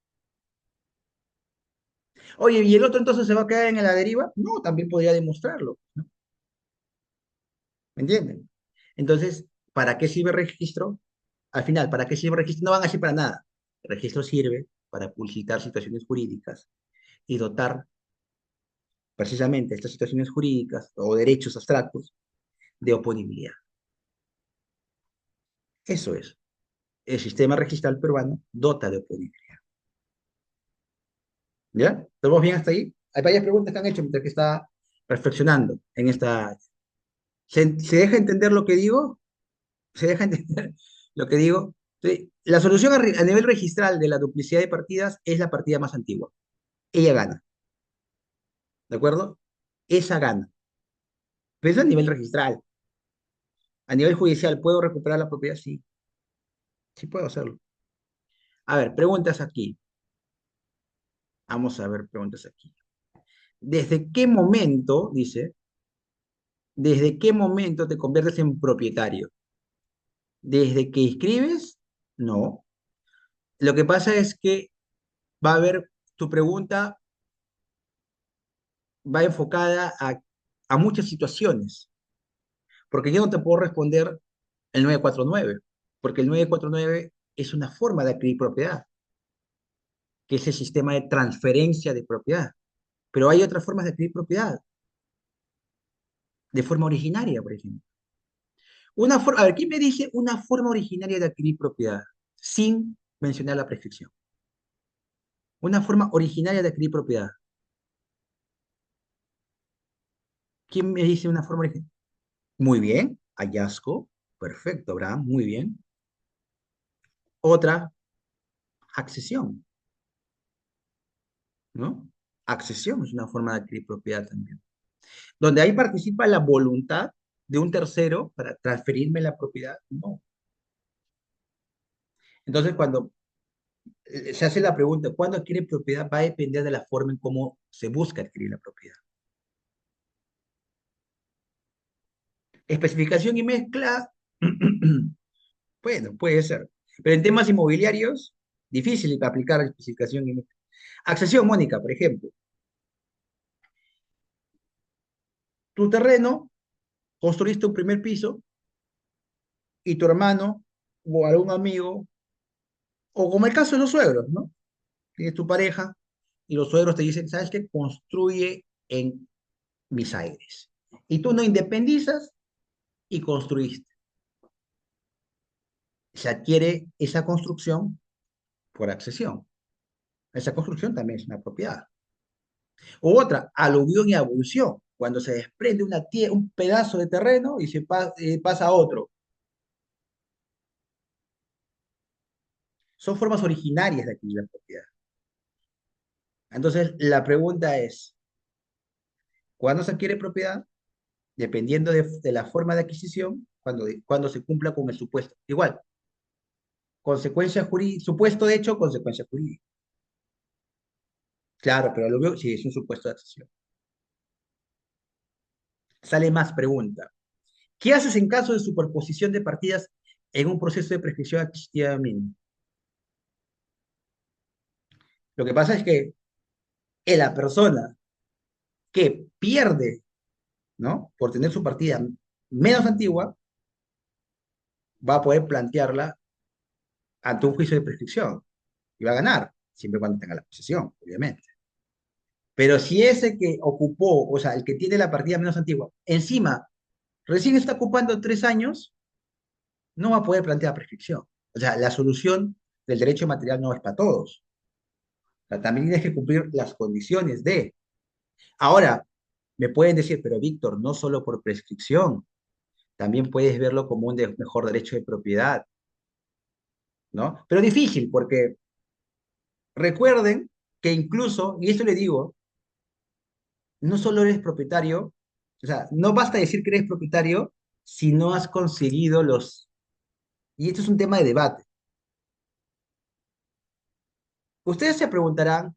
Oye, ¿y el otro entonces se va a quedar en la deriva? No, también podría demostrarlo, ¿no? ¿Me entienden? Entonces, ¿para qué sirve el registro? Al final, ¿para qué sirve el registro? No van a decir para nada. El registro sirve para publicitar situaciones jurídicas y dotar precisamente estas situaciones jurídicas o derechos abstractos de oponibilidad. Eso es. El sistema registral peruano dota de oponibilidad. ¿Ya? ¿Estamos bien hasta ahí? Hay varias preguntas que han hecho mientras que está reflexionando en esta. ¿Se deja entender lo que digo? ¿Se deja entender lo que digo? Sí. La solución a nivel registral de la duplicidad de partidas es la partida más antigua. Ella gana, ¿de acuerdo? Esa gana. Pero eso a nivel registral. A nivel judicial, ¿puedo recuperar la propiedad? Sí, sí puedo hacerlo. A ver, preguntas aquí. Vamos a ver, preguntas aquí. ¿Desde qué momento, dice, desde qué momento te conviertes en propietario? ¿Desde que escribes? No. Lo que pasa es que va a haber, tu pregunta va enfocada a muchas situaciones, porque yo no te puedo responder el 949, porque el 949 es una forma de adquirir propiedad, que es el sistema de transferencia de propiedad. Pero hay otras formas de adquirir propiedad, de forma originaria, por ejemplo. A ver, ¿quién me dice una forma originaria de adquirir propiedad? Sin mencionar la prescripción. Una forma originaria de adquirir propiedad. ¿Quién me dice una forma originaria? Muy bien, hallazgo. Perfecto, Abraham, muy bien. Otra, accesión, ¿no? Accesión es una forma de adquirir propiedad también. Donde ahí participa la voluntad de un tercero para transferirme la propiedad, no. Entonces, cuando se hace la pregunta, ¿cuándo adquiere propiedad? Va a depender de la forma en cómo se busca adquirir la propiedad. Especificación y mezcla, bueno, puede ser. Pero en temas inmobiliarios, difícil aplicar especificación y mezcla. Accesión, Mónica, por ejemplo. Tu terreno, construiste un primer piso y tu hermano o algún amigo, o como el caso de los suegros, ¿no? Tienes tu pareja y los suegros te dicen, ¿sabes qué? Construye en mis aires. Y tú no independizas y construiste. Se adquiere esa construcción por accesión. Esa construcción también es una propiedad. O otra, aluvión y abulsión, cuando se desprende un pedazo de terreno y pasa a otro. Son formas originarias de adquirir la propiedad. Entonces, la pregunta es, ¿cuándo se adquiere propiedad? Dependiendo de la forma de adquisición, cuando se cumpla con el supuesto. Igual, consecuencia jurídica, supuesto de hecho, consecuencia jurídica. Claro, pero aluvio sí es un supuesto de accesión. Sale más pregunta. ¿Qué haces en caso de superposición de partidas en un proceso de prescripción adquisitiva mínimo. Lo que pasa es que la persona que pierde, ¿no? Por tener su partida menos antigua, va a poder plantearla ante un juicio de prescripción y va a ganar, siempre y cuando tenga la posesión, obviamente. Pero si ese que ocupó, o sea, el que tiene la partida menos antigua, encima recién está ocupando 3 años, no va a poder plantear prescripción. O sea, la solución del derecho material no es para todos. O sea, también tienes que cumplir las condiciones de. Ahora, me pueden decir, pero Víctor, no solo por prescripción, también puedes verlo como un mejor derecho de propiedad, ¿no? Pero difícil, porque recuerden que incluso, y esto le digo, no solo eres propietario, o sea, no basta decir que eres propietario si no has conseguido los. Y esto es un tema de debate. Ustedes se preguntarán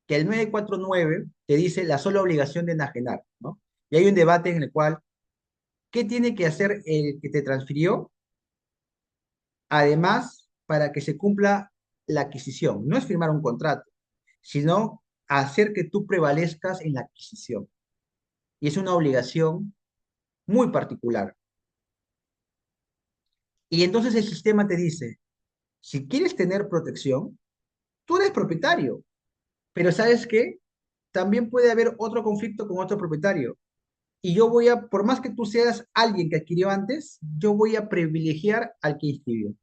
que el 949 te dice la sola obligación de enajenar, ¿no? Y hay un debate en el cual, ¿qué tiene que hacer el que te transfirió? Además, para que se cumpla la adquisición. No es firmar un contrato, sino hacer que tú prevalezcas en la adquisición. Y es una obligación muy particular. Y entonces el sistema te dice, si quieres tener protección, tú eres propietario, pero ¿sabes qué? También puede haber otro conflicto con otro propietario. Y yo voy a, por más que tú seas alguien que adquirió antes, yo voy a privilegiar al que inscribió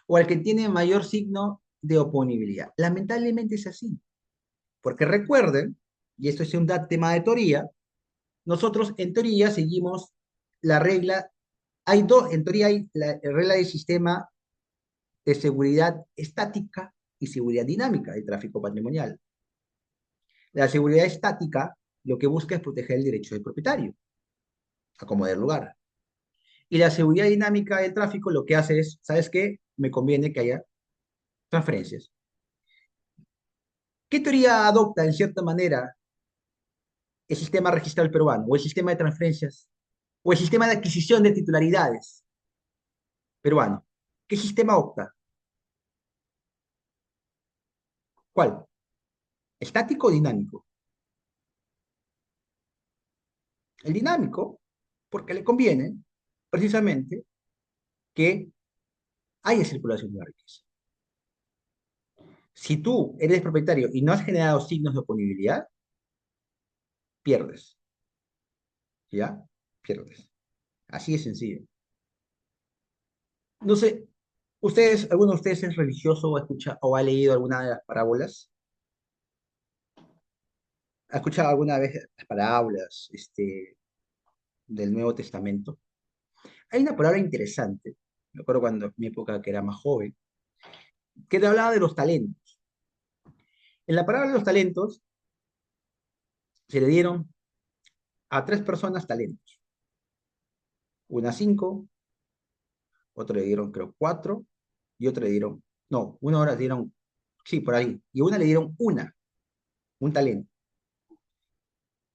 o al que tiene mayor signo de oponibilidad. Lamentablemente es así, porque recuerden, y esto es un tema de teoría, nosotros en teoría seguimos la regla, hay dos, en teoría hay la regla del sistema de seguridad estática y seguridad dinámica del tráfico patrimonial. La seguridad estática lo que busca es proteger el derecho del propietario, a como dé lugar. Y la seguridad dinámica del tráfico lo que hace es, ¿sabes qué? Me conviene que haya transferencias. ¿Qué teoría adopta, en cierta manera, el sistema registral peruano, o el sistema de transferencias, o el sistema de adquisición de titularidades peruano? ¿Qué sistema opta? ¿Cuál? ¿Estático o dinámico? El dinámico, porque le conviene, precisamente, que haya circulación de la riqueza. Si tú eres propietario y no has generado signos de oponibilidad, pierdes. ¿Ya? Pierdes. Así de sencillo. No sé, ¿alguno de ustedes es religioso o o ha leído alguna de las parábolas? ¿Ha escuchado alguna vez las parábolas, del Nuevo Testamento? Hay una palabra interesante, me acuerdo cuando en mi época que era más joven, que te hablaba de los talentos. En la parábola de los talentos se le dieron a 3 personas talentos. Una 5, otro le dieron creo 4 y otro le dieron, no, una hora le dieron, sí, por ahí, y una le dieron un talento.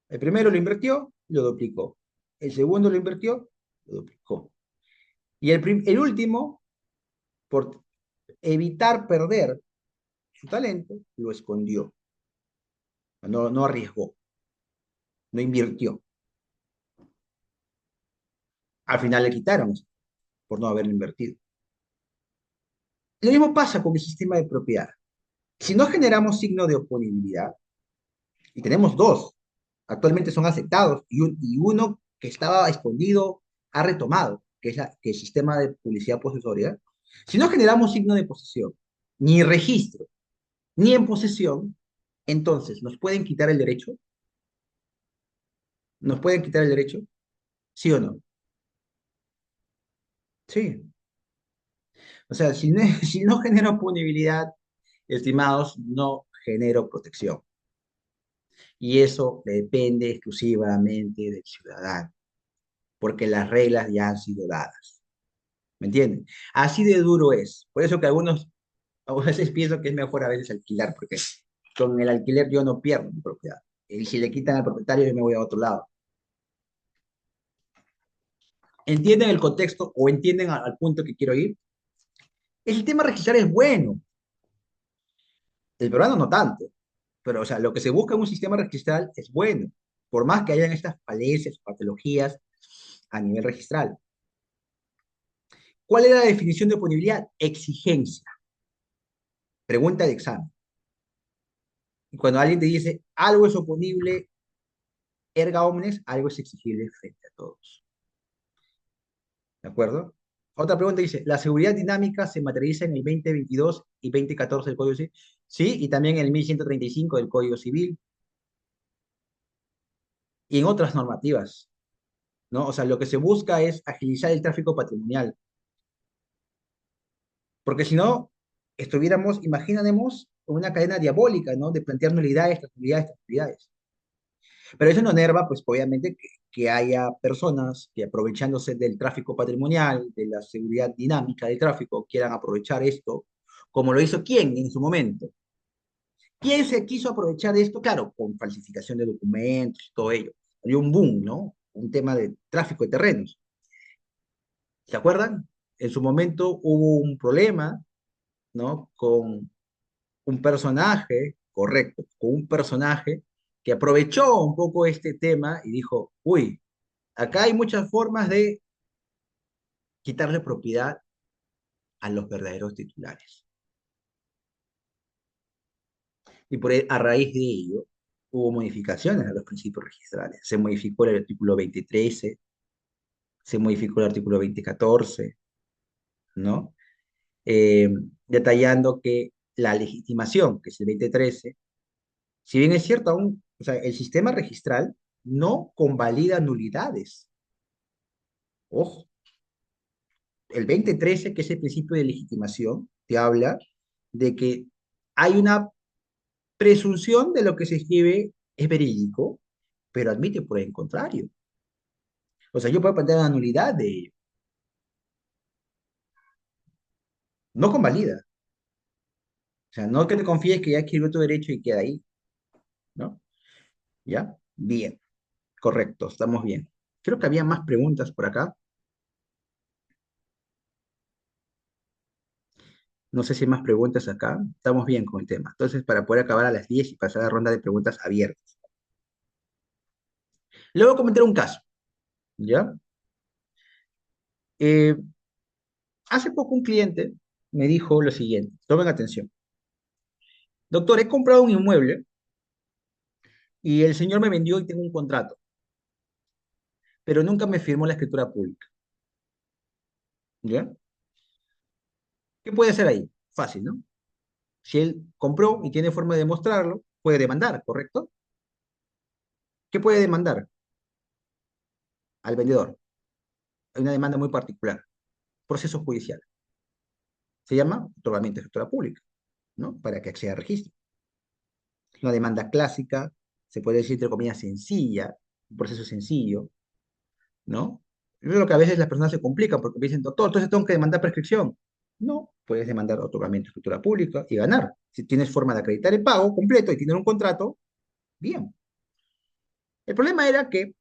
El primero lo invirtió, lo duplicó. El segundo lo invirtió, lo duplicó. Y el último, por evitar perder su talento, lo escondió. No, no arriesgó, no invirtió. Al final le quitaron por no haberlo invertido. Lo mismo pasa con el sistema de propiedad. Si no generamos signo de oponibilidad, y tenemos dos, actualmente son aceptados, y uno que estaba escondido ha retomado, que es el sistema de publicidad posesoria. Si no generamos signo de posesión, ni registro, ni en posesión, entonces nos pueden quitar el derecho, nos pueden quitar el derecho, ¿sí o no? Sí. O sea, si no, si no genero punibilidad, estimados, no genero protección. Y eso depende exclusivamente del ciudadano, porque las reglas ya han sido dadas. ¿Me entienden? Así de duro es. Por eso que a veces pienso que es mejor a veces alquilar, porque con el alquiler yo no pierdo mi propiedad. Y si le quitan al propietario, yo me voy a otro lado. ¿Entienden el contexto o entienden al punto que quiero ir? El sistema registral es bueno, el peruano no tanto, pero o sea, lo que se busca en un sistema registral es bueno, por más que hayan estas falencias, patologías a nivel registral. ¿Cuál era la definición de oponibilidad? Exigencia, pregunta de examen. Y cuando alguien te dice algo es oponible, erga omnes, algo es exigible frente a todos. ¿De acuerdo? Otra pregunta dice, ¿la seguridad dinámica se materializa en el 2022 y 2014 del Código Civil? Sí, y también en el 1135 del Código Civil y en otras normativas, ¿no? O sea, lo que se busca es agilizar el tráfico patrimonial, porque si no, estuviéramos, imaginemos una cadena diabólica, ¿no? De plantear nulidades, tras nulidades. Pero eso no enerva, pues obviamente, que haya personas que aprovechándose del tráfico patrimonial, de la seguridad dinámica del tráfico, quieran aprovechar esto, como lo hizo quién en su momento. ¿Quién se quiso aprovechar de esto? Claro, con falsificación de documentos y todo ello. Había un boom, ¿no? Un tema de tráfico de terrenos. ¿Se acuerdan? En su momento hubo un problema, ¿no? Con un personaje, correcto, con un personaje que aprovechó un poco este tema y dijo, uy, acá hay muchas formas de quitarle propiedad a los verdaderos titulares. Y a raíz de ello hubo modificaciones a los principios registrales. Se modificó el artículo 2013, se modificó el artículo 2014, ¿no? Eh, Detallando que la legitimación, que es el 2013, si bien es cierto aún, o sea, el sistema registral no convalida nulidades. Ojo, el 2013, que es el principio de legitimación, te habla de que hay una presunción de lo que se escribe es verídico, pero admite por el contrario. O sea, yo puedo plantear una nulidad de ello, no convalida. O sea, no que te confíes que ya escribió tu derecho y queda ahí, ¿no? ¿Ya? Bien, correcto, estamos bien. Creo que había más preguntas por acá. No sé si hay más preguntas acá. Estamos bien con el tema. Entonces, para poder acabar a las 10 y pasar a la ronda de preguntas abiertas. Le voy a comentar un caso, ¿ya? Eh, Hace poco un cliente me dijo lo siguiente, tomen atención. Doctor, he comprado un inmueble y el señor me vendió y tengo un contrato, pero nunca me firmó la escritura pública, ¿ya? ¿Qué puede hacer ahí? Fácil, ¿no? Si él compró y tiene forma de demostrarlo, puede demandar, ¿correcto? ¿Qué puede demandar al vendedor? Hay una demanda muy particular, proceso judicial. Se llama otorgamiento de escritura pública, ¿no? Para que acceda al registro. Es una demanda clásica, se puede decir entre comillas sencilla, un proceso sencillo, ¿no? Yo creo que a veces las personas se complican porque me dicen, doctor, entonces tengo que demandar prescripción. No, puedes demandar otorgamiento de escritura pública y ganar. Si tienes forma de acreditar el pago completo y tienes un contrato, bien. El problema era que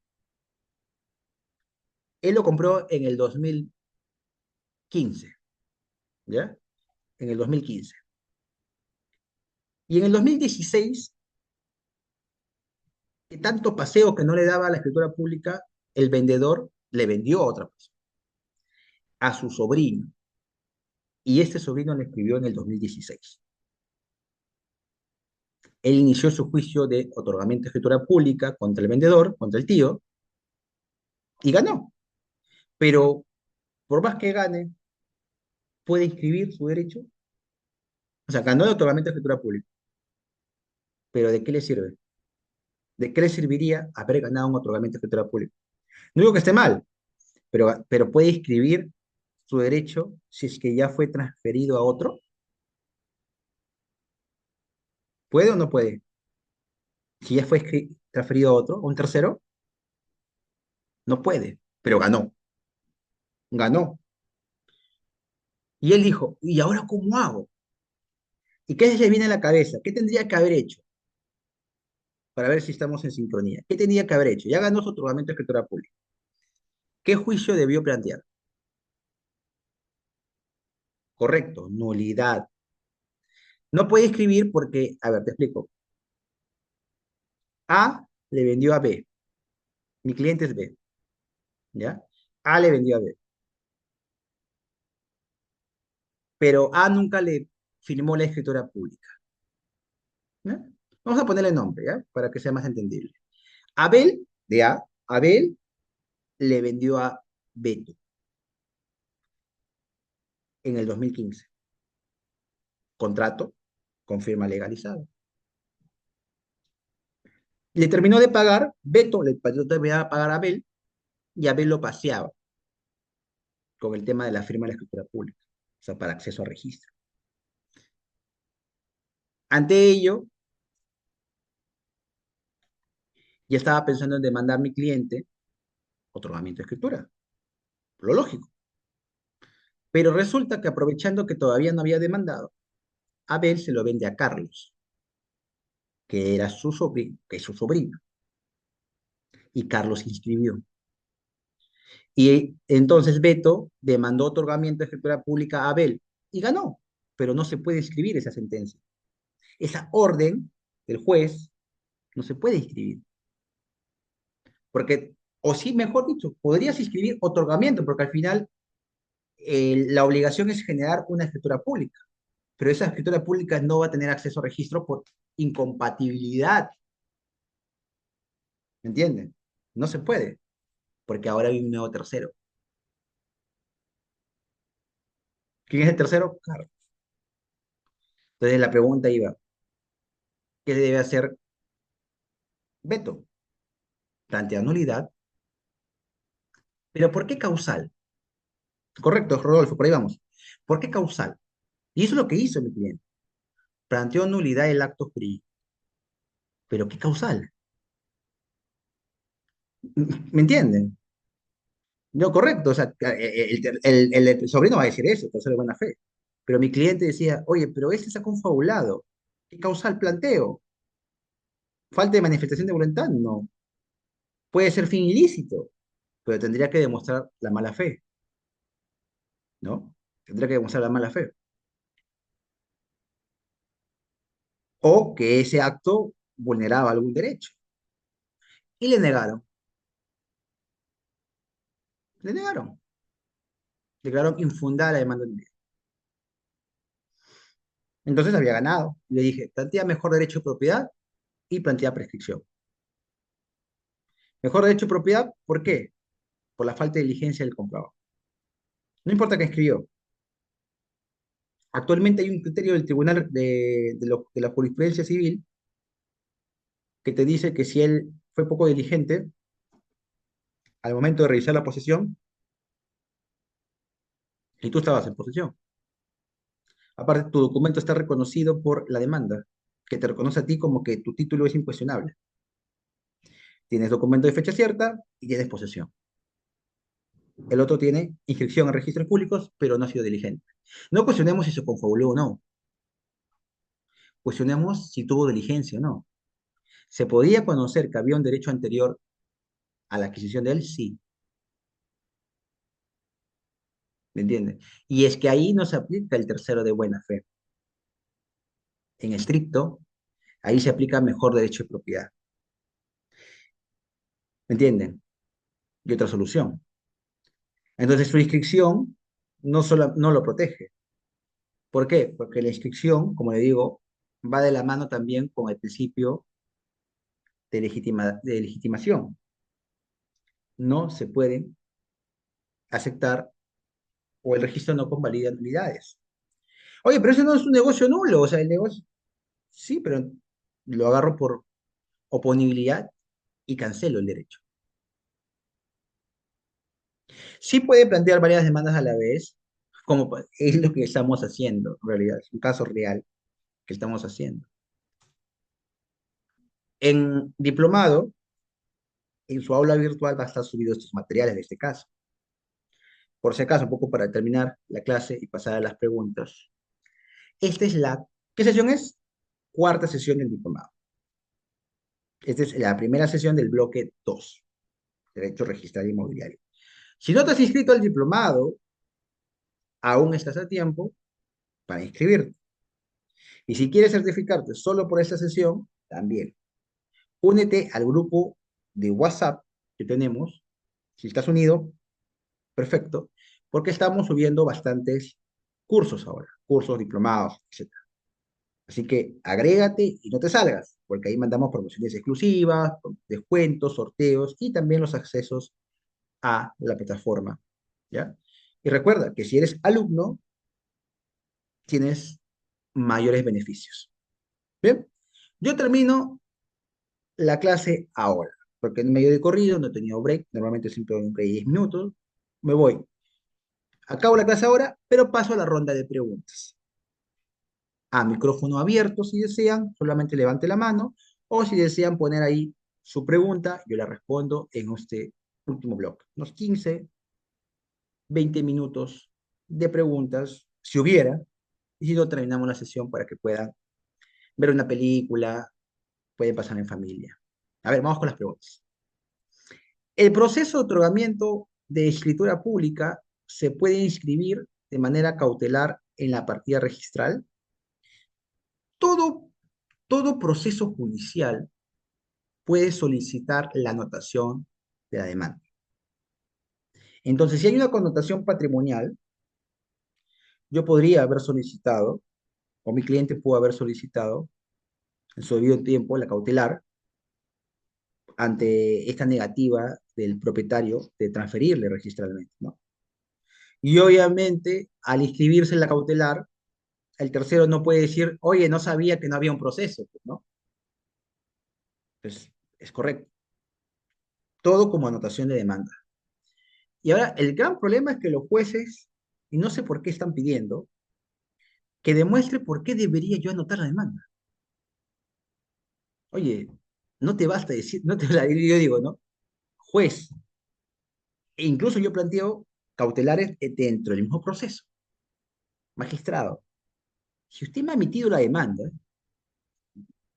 él lo compró en el 2015, ¿ya? En el 2015. Y en el 2016, de tanto paseo que no le daba a la escritura pública, el vendedor le vendió a otra persona, a su sobrino. Y este sobrino le escribió en el 2016. Él inició su juicio de otorgamiento de escritura pública contra el vendedor, contra el tío, y ganó. Pero por más que gane, puede inscribir su derecho. O sea, ganó el otorgamiento de escritura pública. Pero ¿de qué le sirve? ¿De qué le serviría haber ganado un otorgamiento de escritura pública? No digo que esté mal, pero puede inscribir su derecho si es que ya fue transferido a otro. ¿Puede o no puede? Si ya fue transferido a otro, a un tercero, no puede, pero ganó. Ganó. Y él dijo, ¿y ahora cómo hago? ¿Y qué se le viene a la cabeza? ¿Qué tendría que haber hecho para ver si estamos en sincronía? ¿Qué tendría que haber hecho? Ya ganó su otorgamiento de escritura pública. ¿Qué juicio debió plantear? Correcto, nulidad. No puede escribir porque, a ver, te explico. A le vendió a B. Mi cliente es B, ¿ya? A le vendió a B. Pero A nunca le firmó la escritura pública, ¿ya? Vamos a ponerle nombre, ¿ya? Para que sea más entendible. Abel, de A, Abel le vendió a Beto en el 2015. Contrato con firma legalizada. Le terminó de pagar, Beto le terminó de pagar a Abel y Abel lo paseaba con el tema de la firma de la escritura pública, o sea, para acceso a registro. Ante ello, ya estaba pensando en demandar a mi cliente otorgamiento de escritura, lo lógico. Pero resulta que aprovechando que todavía no había demandado, Abel se lo vende a Carlos, que era su sobrino, que es su sobrino, y Carlos se inscribió. Y entonces Beto demandó otorgamiento de escritura pública a Abel y ganó, pero no se puede inscribir esa sentencia. Esa orden del juez no se puede inscribir, porque, o sí, mejor dicho, podrías inscribir otorgamiento, porque al final la obligación es generar una escritura pública, pero esa escritura pública no va a tener acceso a registro por incompatibilidad, ¿me entienden? No se puede, porque ahora hay un nuevo tercero. ¿Quién es el tercero? Carlos. Entonces la pregunta iba, ¿qué debe hacer Beto? Plantea nulidad, pero ¿por qué causal? Correcto, Rodolfo, por ahí vamos. ¿Por qué causal? Y eso es lo que hizo mi cliente. Planteó nulidad del acto jurídico. ¿Pero qué causal? ¿Me entienden? No, correcto. O sea, el sobrino va a decir eso, causal de buena fe. Pero mi cliente decía, oye, pero este se ha confabulado. ¿Qué causal planteo? ¿Falta de manifestación de voluntad? No. Puede ser fin ilícito, pero tendría que demostrar la mala fe, ¿no? Tendría que demostrar la mala fe. O que ese acto vulneraba algún derecho. Y le negaron. Le negaron. Declararon infundada la demanda. Entonces había ganado. Le dije, plantea mejor derecho de propiedad y plantea prescripción. Mejor derecho de propiedad, ¿por qué? Por la falta de diligencia del comprador. No importa que escribió. Actualmente hay un criterio del Tribunal de la Jurisprudencia Civil que te dice que si él fue poco diligente al momento de revisar la posesión, y tú estabas en posesión. Aparte, tu documento está reconocido por la demanda, que te reconoce a ti como que tu título es incuestionable. Tienes documento de fecha cierta y tienes posesión. El otro tiene inscripción en registros públicos, pero no ha sido diligente. No cuestionemos si se confabuló o no. Cuestionemos si tuvo diligencia o no. ¿Se podía conocer que había un derecho anterior a la adquisición de él? Sí. ¿Me entiende? Y es que ahí no se aplica el tercero de buena fe. En estricto, ahí se aplica mejor derecho de propiedad. ¿Me entienden? Y otra solución. Entonces su inscripción no lo protege. ¿Por qué? Porque la inscripción, como le digo, va de la mano también con el principio de legitimación. No se pueden aceptar o el registro no convalida nulidades. Oye, pero eso no es un negocio nulo, o sea, el negocio, sí, pero lo agarro por oponibilidad y cancelo el derecho. Sí puede plantear varias demandas a la vez, como es lo que estamos haciendo, en realidad, es un caso real que estamos haciendo. En diplomado, en su aula virtual va a estar subido estos materiales de este caso. Por si acaso, un poco para terminar la clase y pasar a las preguntas. Esta es ¿qué sesión es? Cuarta sesión del diplomado. Esta es la primera sesión del bloque 2, Derecho Registral Inmobiliario. Si no te has inscrito al diplomado, aún estás a tiempo para inscribirte. Y si quieres certificarte solo por esta sesión, también. Únete al grupo de WhatsApp que tenemos. Si estás unido, perfecto, porque estamos subiendo bastantes cursos ahora, cursos, diplomados, etcétera. Así que agrégate y no te salgas, porque ahí mandamos promociones exclusivas, descuentos, sorteos y también los accesos a la plataforma, ¿ya? Y recuerda que si eres alumno, tienes mayores beneficios. Bien, yo termino la clase ahora, porque en medio de corrido no he tenido break, normalmente siempre doy un break de 10 minutos, me voy. Acabo la clase ahora, pero paso a la ronda de preguntas. A micrófono abierto, si desean, solamente levante la mano, o si desean poner ahí su pregunta, yo la respondo en este último bloque. Unos 15, 20 minutos de preguntas, si hubiera, y si no, terminamos la sesión para que puedan ver una película, pueden pasar en familia. A ver, vamos con las preguntas. El proceso de otorgamiento de escritura pública se puede inscribir de manera cautelar en la partida registral. Todo, todo proceso judicial puede solicitar la anotación de la demanda. Entonces, si hay una connotación patrimonial, yo podría haber solicitado, o mi cliente pudo haber solicitado, en su debido tiempo, la cautelar ante esta negativa del propietario de transferirle registralmente, ¿no? Y obviamente, al inscribirse en la cautelar, el tercero no puede decir, oye, no sabía que no había un proceso, pues, ¿no? Pues es correcto. Todo como anotación de demanda. Y ahora, el gran problema es que los jueces, y no sé por qué están pidiendo, que demuestre por qué debería yo anotar la demanda. Oye, no te basta decir, no te, yo digo, ¿no? Juez, e incluso yo planteo cautelares dentro del mismo proceso. Magistrado, si usted me ha emitido la demanda,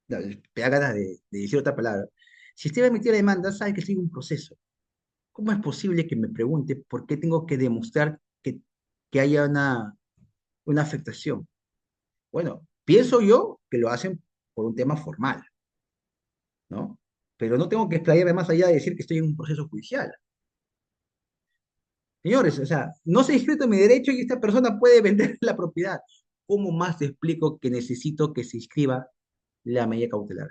no, me da ganas de decir otra palabra, si usted me ha emitido la demanda, sabe que sigue un proceso. ¿Cómo es posible que me pregunte por qué tengo que demostrar que haya una afectación? Bueno, pienso yo que lo hacen por un tema formal, ¿no? Pero no tengo que explayarme más allá de decir que estoy en un proceso judicial. Señores, o sea, no se ha inscrito en mi derecho y esta persona puede vender la propiedad. ¿Cómo más te explico que necesito que se inscriba la medida cautelar?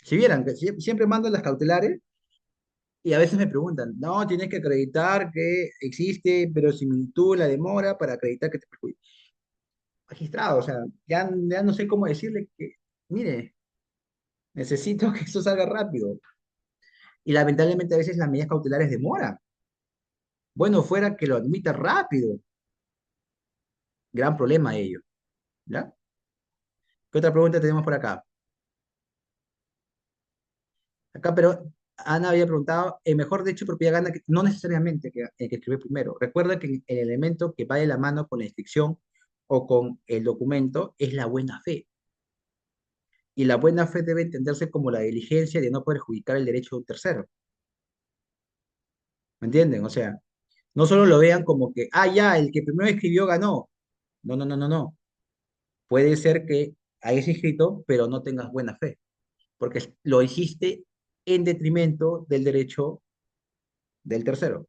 Si vieran, que siempre mando las cautelares y a veces me preguntan, no, tienes que acreditar que existe verosimilitud, la demora para acreditar que te perjudica. Magistrado, o sea, ya no sé cómo decirle que, mire, necesito que esto salga rápido. Y lamentablemente a veces las medidas cautelares demoran. Bueno, fuera que lo admita rápido. Gran problema ello, ¿ya? ¿Qué otra pregunta tenemos por acá? Acá, pero Ana había preguntado, el mejor derecho de propiedad gana, no necesariamente que, el que escribe primero. Recuerda que el elemento que va de la mano con la inscripción o con el documento es la buena fe. Y la buena fe debe entenderse como la diligencia de no perjudicar el derecho de un tercero. ¿Me entienden? O sea, no solo lo vean como que, ah, ya, el que primero escribió ganó. No, no, no, no, no. Puede ser que hayas inscrito, pero no tengas buena fe, porque lo hiciste en detrimento del derecho del tercero,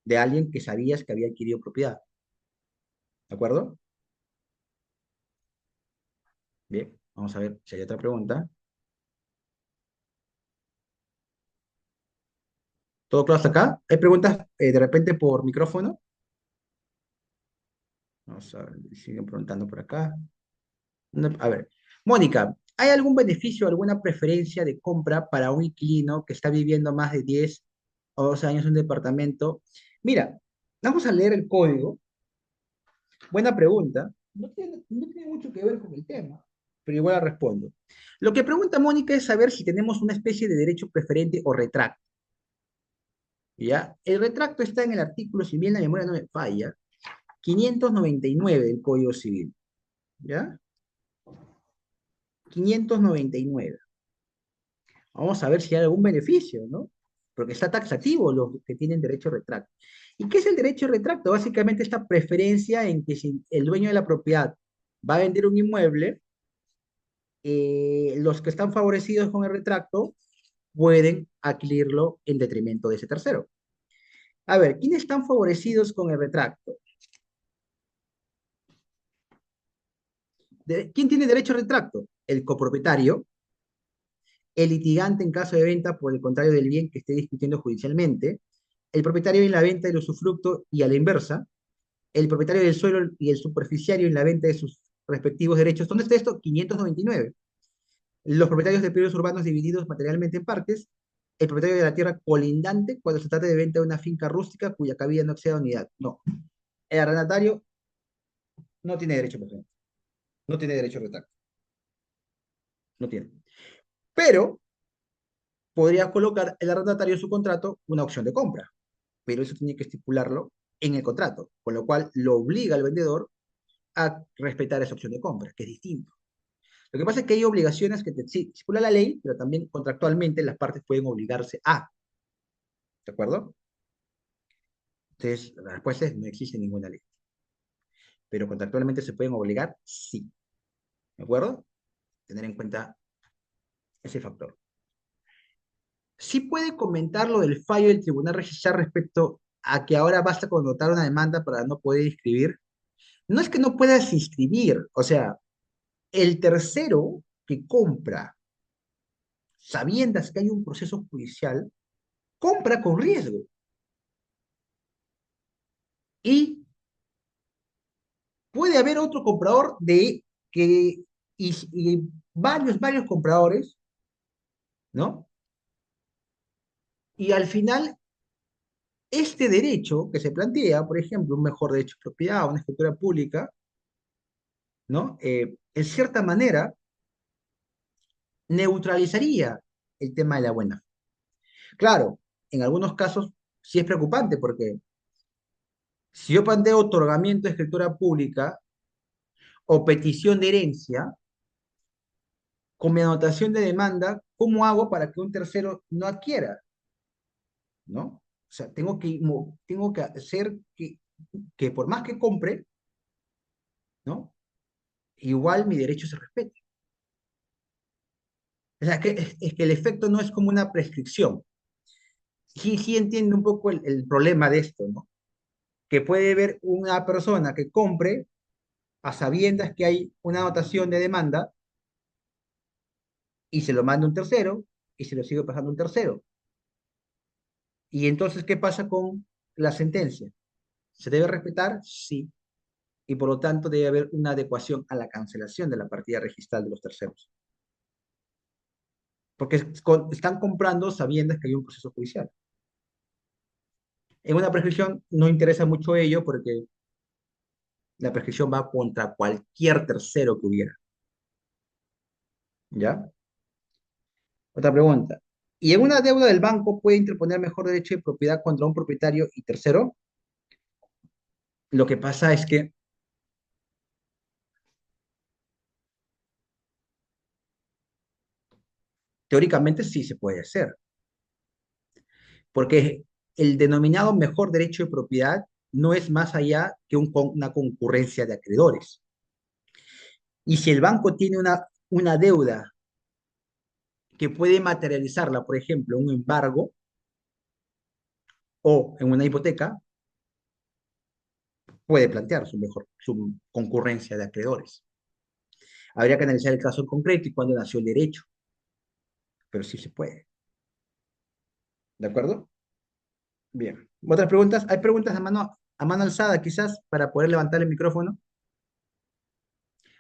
de alguien que sabías que había adquirido propiedad. ¿De acuerdo? Bien, vamos a ver si hay otra pregunta. ¿Todo claro hasta acá? ¿Hay preguntas de repente por micrófono? Vamos a ver, siguen preguntando por acá. A ver, Mónica, ¿hay algún beneficio, alguna preferencia de compra para un inquilino que está viviendo más de 10 o 12 años en un departamento? Mira, vamos a leer el código. Buena pregunta. No tiene mucho que ver con el tema, pero igual la respondo. Lo que pregunta Mónica es saber si tenemos una especie de derecho preferente o retracto. ¿Ya? El retracto está en el artículo, si bien la memoria no me falla, 599 del Código Civil. ¿Ya? 599. Vamos a ver si hay algún beneficio, ¿no? porque está taxativo los que tienen derecho de retracto. ¿Y qué es el derecho de retracto? Básicamente esta preferencia en que si el dueño de la propiedad va a vender un inmueble, los que están favorecidos con el retracto pueden adquirirlo en detrimento de ese tercero. A ver, ¿quiénes están favorecidos con el retracto? ¿Quién tiene derecho al retracto? El copropietario, el litigante en caso de venta por el contrario del bien que esté discutiendo judicialmente, el propietario en la venta del usufructo y a la inversa, el propietario del suelo y el superficiario en la venta de sus respectivos derechos. ¿Dónde está esto? 599. Los propietarios de predios urbanos divididos materialmente en partes, el propietario de la tierra colindante cuando se trata de venta de una finca rústica cuya cabida no exceda unidad. No. El arrendatario no tiene derecho a preferencia. No tiene derecho a retracto. No tiene. Pero podría colocar el arrendatario en su contrato una opción de compra. Pero eso tiene que estipularlo en el contrato, con lo cual lo obliga al vendedor a respetar esa opción de compra, que es distinto. Lo que pasa es que hay obligaciones que te estipula la ley, pero también contractualmente las partes pueden obligarse a, ¿de acuerdo? Entonces, la respuesta es no existe ninguna ley, pero contractualmente se pueden obligar, sí, ¿de acuerdo? Tener en cuenta ese factor. Sí puede comentar lo del fallo del tribunal registral respecto a que ahora basta con notar una demanda para no poder inscribir. No es que no puedas inscribir, o sea, el tercero que compra, sabiendas que hay un proceso judicial, compra con riesgo. Y puede haber otro comprador de que, y varios compradores, ¿no? Y al final, este derecho que se plantea, por ejemplo, un mejor derecho de propiedad, una escritura pública, ¿no? En cierta manera, neutralizaría el tema de la buena fe. Claro, en algunos casos sí es preocupante porque si yo planteo otorgamiento de escritura pública o petición de herencia, con mi anotación de demanda, ¿cómo hago para que un tercero no adquiera? ¿No? O sea, tengo que hacer que por más que compre, ¿no? Igual mi derecho se respete. O sea, que, es que el efecto no es como una prescripción. Sí, sí entiendo un poco el problema de esto, ¿no? Que puede haber una persona que compre a sabiendas que hay una anotación de demanda y se lo manda un tercero y se lo sigue pasando un tercero. Y entonces, ¿qué pasa con la sentencia? ¿Se debe respetar? Sí. Y por lo tanto debe haber una adecuación a la cancelación de la partida registral de los terceros. Porque están comprando sabiendo que hay un proceso judicial. En una prescripción no interesa mucho ello porque la prescripción va contra cualquier tercero que hubiera. ¿Ya? Otra pregunta. ¿Y en una deuda del banco puede interponer mejor derecho de propiedad contra un propietario y tercero? Lo que pasa es que teóricamente sí se puede hacer, porque el denominado mejor derecho de propiedad no es más allá que una concurrencia de acreedores. Y si el banco tiene una deuda que puede materializarla, por ejemplo, en un embargo o en una hipoteca, puede plantear su concurrencia de acreedores. Habría que analizar el caso en concreto y cuándo nació el derecho, pero sí se puede. ¿De acuerdo? Bien. ¿Otras preguntas? ¿Hay preguntas a mano alzada quizás para poder levantar el micrófono?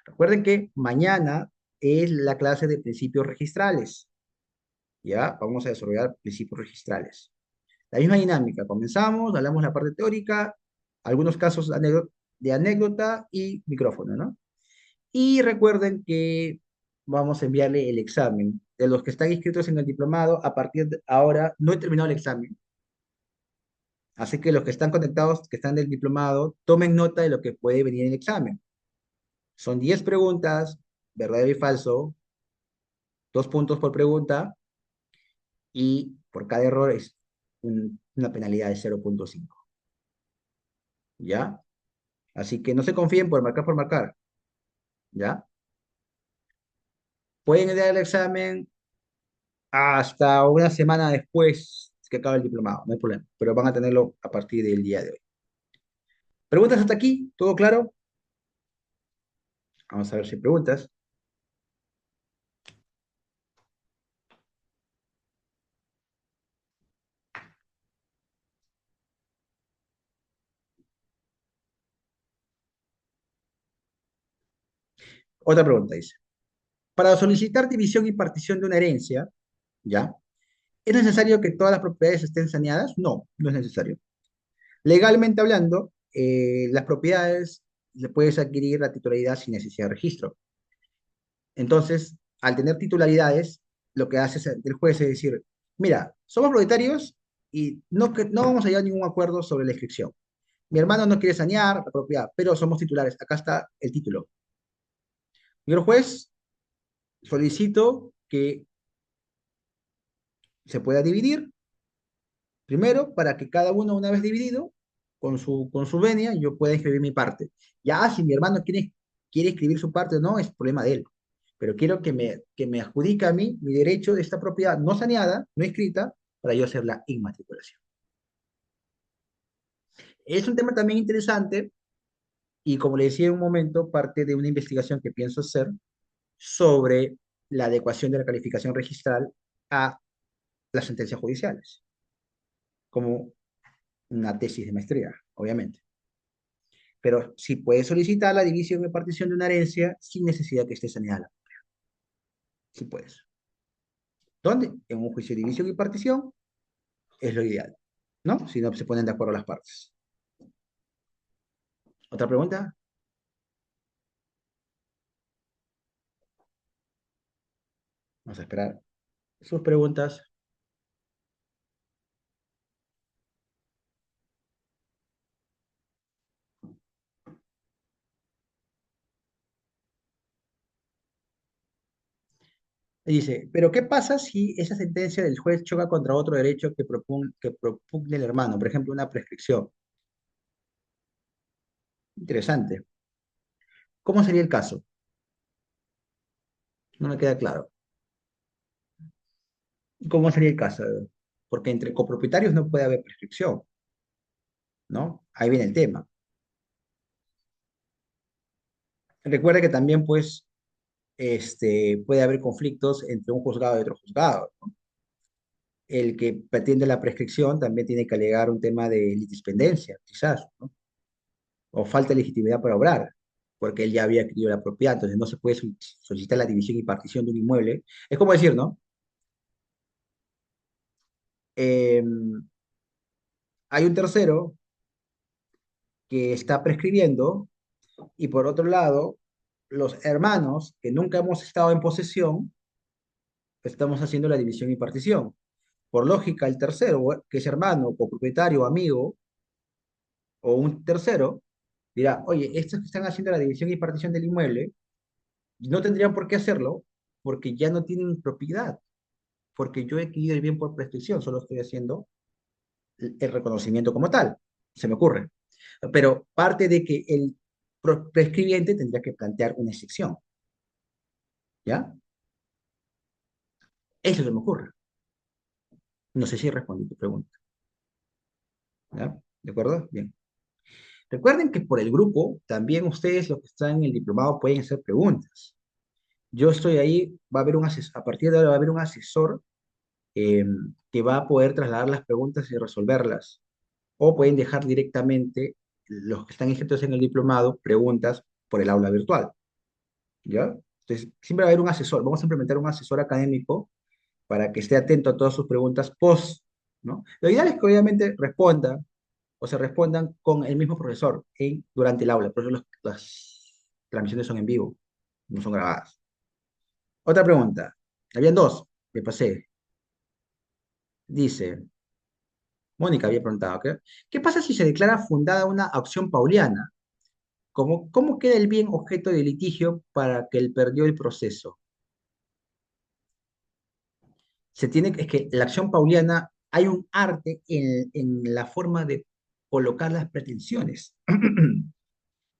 Recuerden que mañana es la clase de principios registrales. ¿Ya? Vamos a desarrollar principios registrales. La misma dinámica. Comenzamos, hablamos la parte teórica, algunos casos de anécdota y micrófono, ¿no? Y recuerden que vamos a enviarle el examen. De los que están inscritos en el diplomado, a partir de ahora no he terminado el examen. Así que los que están conectados, que están del diplomado, tomen nota de lo que puede venir en el examen. Son 10 preguntas, verdadero y falso, 2 puntos por pregunta, y por cada error es una penalidad de 0,5. ¿Ya? Así que no se confíen por marcar. ¿Ya? Pueden dar el examen hasta una semana después que acabe el diplomado, no hay problema, pero van a tenerlo a partir del día de hoy. ¿Preguntas hasta aquí? ¿Todo claro? Vamos a ver si hay preguntas. Otra pregunta dice, para solicitar división y partición de una herencia, ¿ya? ¿Es necesario que todas las propiedades estén saneadas? No, no es necesario. Legalmente hablando, las propiedades le puedes adquirir la titularidad sin necesidad de registro. Entonces, al tener titularidades, lo que hace el juez es decir, mira, somos propietarios y no vamos a llegar a ningún acuerdo sobre la inscripción. Mi hermano no quiere sanear la propiedad, pero somos titulares. Acá está el título. Señor juez, solicito que se pueda dividir, primero, para que cada uno, una vez dividido, con su venia, yo pueda inscribir mi parte. Ya, si mi hermano quiere escribir su parte o no, es problema de él. Pero quiero que me adjudique a mí mi derecho de esta propiedad no saneada, no escrita, para yo hacer la inmatriculación. Es un tema también interesante y, como le decía en un momento, parte de una investigación que pienso hacer sobre la adecuación de la calificación registral a las sentencias judiciales, como una tesis de maestría, obviamente. Pero sí puede solicitar la división y partición de una herencia sin necesidad que esté saneada. Sí puedes. ¿Dónde? En un juicio de división y partición es lo ideal, ¿no? Si no se ponen de acuerdo las partes. ¿Otra pregunta? Vamos a esperar sus preguntas. Y dice, pero ¿qué pasa si esa sentencia del juez choca contra otro derecho que propugne el hermano? Por ejemplo, una prescripción. Interesante. ¿Cómo sería el caso? No me queda claro. ¿Cómo sería el caso? Porque entre copropietarios no puede haber prescripción, ¿no? Ahí viene el tema. Recuerda que también, pues, puede haber conflictos entre un juzgado y otro juzgado, ¿no? El que pretende la prescripción también tiene que alegar un tema de litispendencia, quizás, ¿no? O falta de legitimidad para obrar, porque él ya había adquirido la propiedad, entonces no se puede solicitar la división y partición de un inmueble. Es como decir, ¿no? Eh, Hay un tercero que está prescribiendo y por otro lado, los hermanos que nunca hemos estado en posesión, estamos haciendo la división y partición. Por lógica, el tercero, que es hermano, copropietario, amigo, o un tercero, dirá, oye, estos que están haciendo la división y partición del inmueble, no tendrían por qué hacerlo porque ya no tienen propiedad, porque yo he adquirido el bien por prescripción, solo estoy haciendo el reconocimiento como tal, se me ocurre. Pero parte de que el prescribiente tendría que plantear una excepción, ¿ya? Eso se me ocurre. No sé si respondí tu pregunta, ¿ya? ¿De acuerdo? Bien. Recuerden que por el grupo, también ustedes, los que están en el diplomado, pueden hacer preguntas. Yo estoy ahí, va a haber un asesor, a partir de ahora va a haber un asesor eh, que va a poder trasladar las preguntas y resolverlas. O pueden dejar directamente los que están inscritos en el diplomado preguntas por el aula virtual, ¿ya? Entonces, siempre va a haber un asesor. Vamos a implementar un asesor académico para que esté atento a todas sus preguntas post, ¿no? Lo ideal es que obviamente responda o se respondan con el mismo profesor durante el aula. Por eso las transmisiones son en vivo, no son grabadas. Otra pregunta. Habían dos, me pasé. Dice, Mónica había preguntado, ¿qué pasa si se declara fundada una acción pauliana? ¿Cómo queda el bien objeto de litigio para que él perdió el proceso? Es que la acción pauliana hay un arte en la forma de colocar las pretensiones.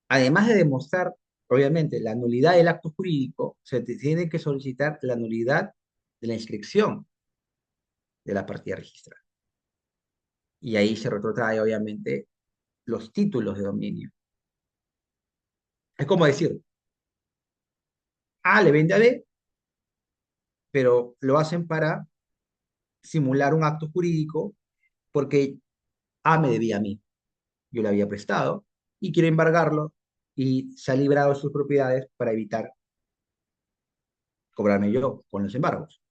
Además de demostrar, obviamente, la nulidad del acto jurídico, se tiene que solicitar la nulidad de la inscripción de la partida registrada. Y ahí se retrotrae, obviamente, los títulos de dominio. Es como decir, A le vende a B, pero lo hacen para simular un acto jurídico porque A me debía a mí, yo le había prestado y quiere embargarlo y se ha librado de sus propiedades para evitar cobrarme yo con los embargos.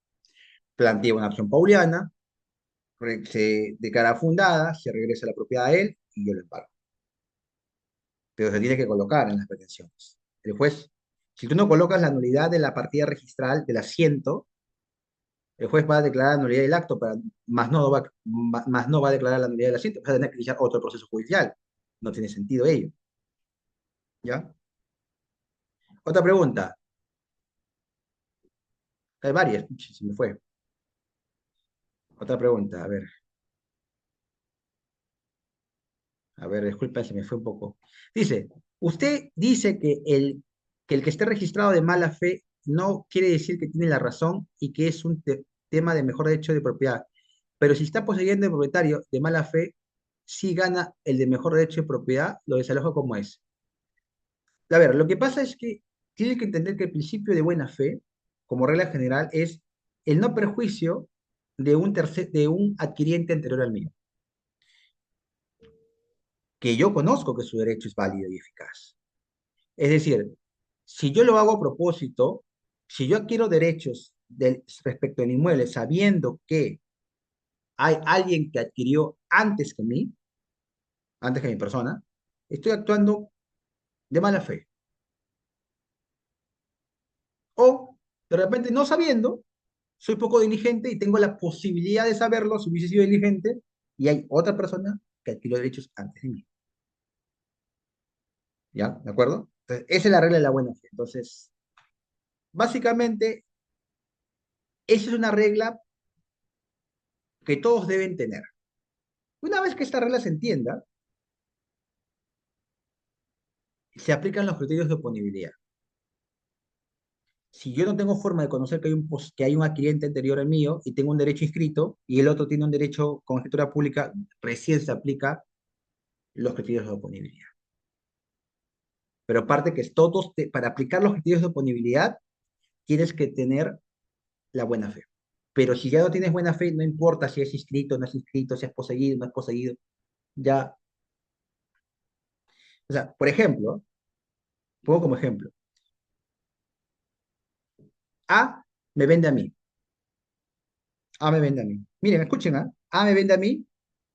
Plantea una acción pauliana, se declara fundada, se regresa la propiedad a él y yo lo embargo. Pero se tiene que colocar en las pretensiones. El juez, si tú no colocas la nulidad de la partida registral del asiento, el juez va a declarar la nulidad del acto, pero más no va a declarar la nulidad del asiento, vas a tener que iniciar otro proceso judicial. No tiene sentido ello. ¿Ya? Otra pregunta. Hay varias, se me fue. Otra pregunta, a ver, disculpen, se me fue un poco. Dice, usted dice que el que esté registrado de mala fe no quiere decir que tiene la razón y que es un tema de mejor derecho de propiedad. Pero si está poseyendo el propietario de mala fe, si gana el de mejor derecho de propiedad, lo desaloja como es. A ver, lo que pasa es que tiene que entender que el principio de buena fe, como regla general, es el no perjuicio de un adquiriente anterior al mío, que yo conozco que su derecho es válido y eficaz. Es decir, si yo lo hago a propósito, si yo adquiero derechos respecto al inmueble sabiendo que hay alguien que adquirió antes que mí, antes que mi persona, estoy actuando de mala fe. O de repente no sabiendo, soy poco diligente y tengo la posibilidad de saberlo si hubiese sido diligente y hay otra persona que adquirió derechos antes de mí. ¿Ya? ¿De acuerdo? Entonces, esa es la regla de la buena fe. Entonces, básicamente, esa es una regla que todos deben tener. Una vez que esta regla se entienda, se aplican los criterios de oponibilidad. Si yo no tengo forma de conocer que hay un adquiriente anterior al mío y tengo un derecho inscrito y el otro tiene un derecho con escritura pública, recién se aplica los criterios de oponibilidad. Pero aparte que es para aplicar los criterios de oponibilidad, tienes que tener la buena fe. Pero si ya no tienes buena fe, no importa si es inscrito, no es inscrito, si es poseído, no es poseído, ya. O sea, por ejemplo, pongo como ejemplo, A me vende a mí, A me vende a mí. Miren, escuchen, A me vende a mí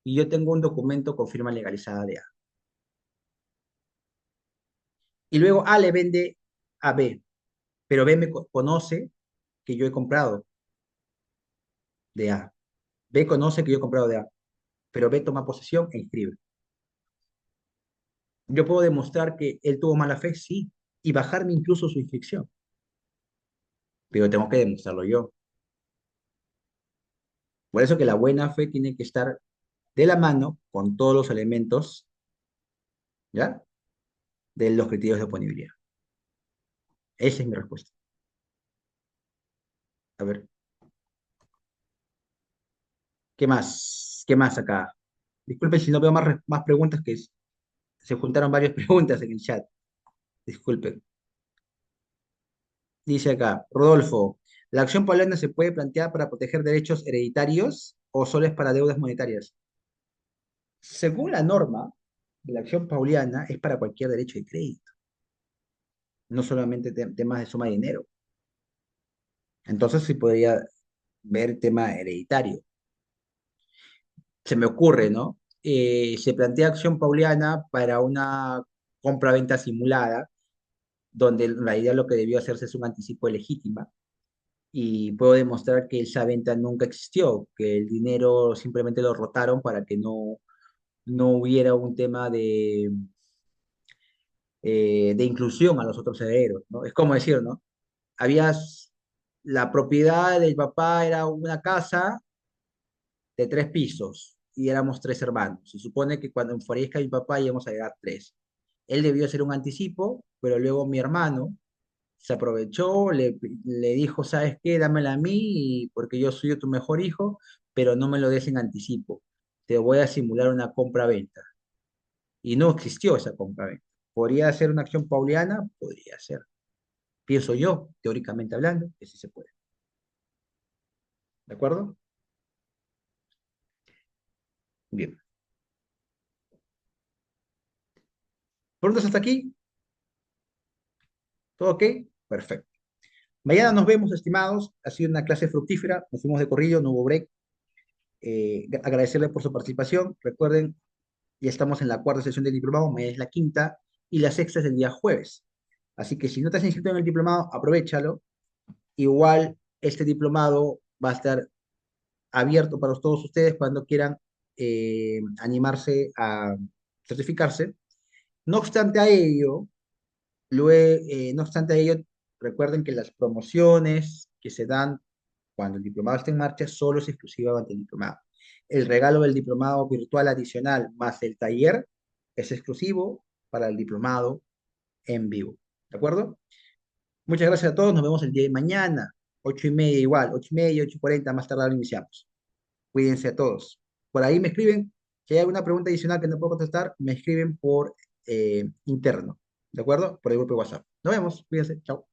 y yo tengo un documento con firma legalizada de A. Y luego A le vende a B, pero B conoce que yo he comprado de A. B conoce que yo he comprado de A, pero B toma posesión e inscribe. Yo puedo demostrar que él tuvo mala fe, sí, y bajarme incluso su inscripción, pero tengo que demostrarlo yo. Por eso que la buena fe tiene que estar de la mano con todos los elementos, ¿ya? De los criterios de oponibilidad. Esa es mi respuesta. A ver, ¿qué más? ¿Qué más acá? Disculpen si no veo más preguntas se juntaron varias preguntas en el chat. Disculpen. Dice acá, Rodolfo, ¿la acción paulana se puede plantear para proteger derechos hereditarios o solo es para deudas monetarias? Según la norma, la acción pauliana es para cualquier derecho de crédito, no solamente temas de suma de dinero. Entonces sí podría ver tema hereditario. Se me ocurre, ¿no? Se plantea acción pauliana para una compra-venta simulada, donde en realidad lo que debió hacerse es un anticipo de legítima, y puedo demostrar que esa venta nunca existió, que el dinero simplemente lo rotaron para que no hubiera un tema de inclusión a los otros herederos, ¿no? Es como decir, ¿no? Habías, la propiedad del papá era una casa, de 3 pisos y éramos 3 hermanos. Se supone que cuando fallezca mi papá íbamos a llegar tres. Él debió hacer un anticipo, pero luego mi hermano se aprovechó, le dijo, ¿sabes qué? Dámela a mí porque yo soy tu mejor hijo, pero no me lo des en anticipo. Te voy a simular una compra-venta. Y no existió esa compra-venta. ¿Podría ser una acción pauliana? Podría ser. Pienso yo, teóricamente hablando, que sí se puede. ¿De acuerdo? Bien. ¿Prontos hasta aquí? ¿Todo ok? Perfecto. Mañana nos vemos, estimados. Ha sido una clase fructífera. Nos fuimos de corrido, no hubo break. Agradecerles por su participación. Recuerden, ya estamos en la cuarta sesión del diplomado, mañana es la quinta y la sexta es el día jueves. Así que si no te has inscrito en el diplomado, aprovéchalo. Igual este diplomado va a estar abierto para todos ustedes cuando quieran animarse a certificarse. No obstante a ello, no obstante a ello, recuerden que las promociones que se dan cuando el diplomado está en marcha solo es exclusiva ante el diplomado. El regalo del diplomado virtual adicional más el taller es exclusivo para el diplomado en vivo. ¿De acuerdo? Muchas gracias a todos. Nos vemos el día de mañana, 8:30 igual, 8:30, 8:40, más tarde lo iniciamos. Cuídense a todos. Por ahí me escriben, si hay alguna pregunta adicional que no puedo contestar, me escriben por interno. ¿De acuerdo? Por el grupo de WhatsApp. Nos vemos. Cuídense. Chao.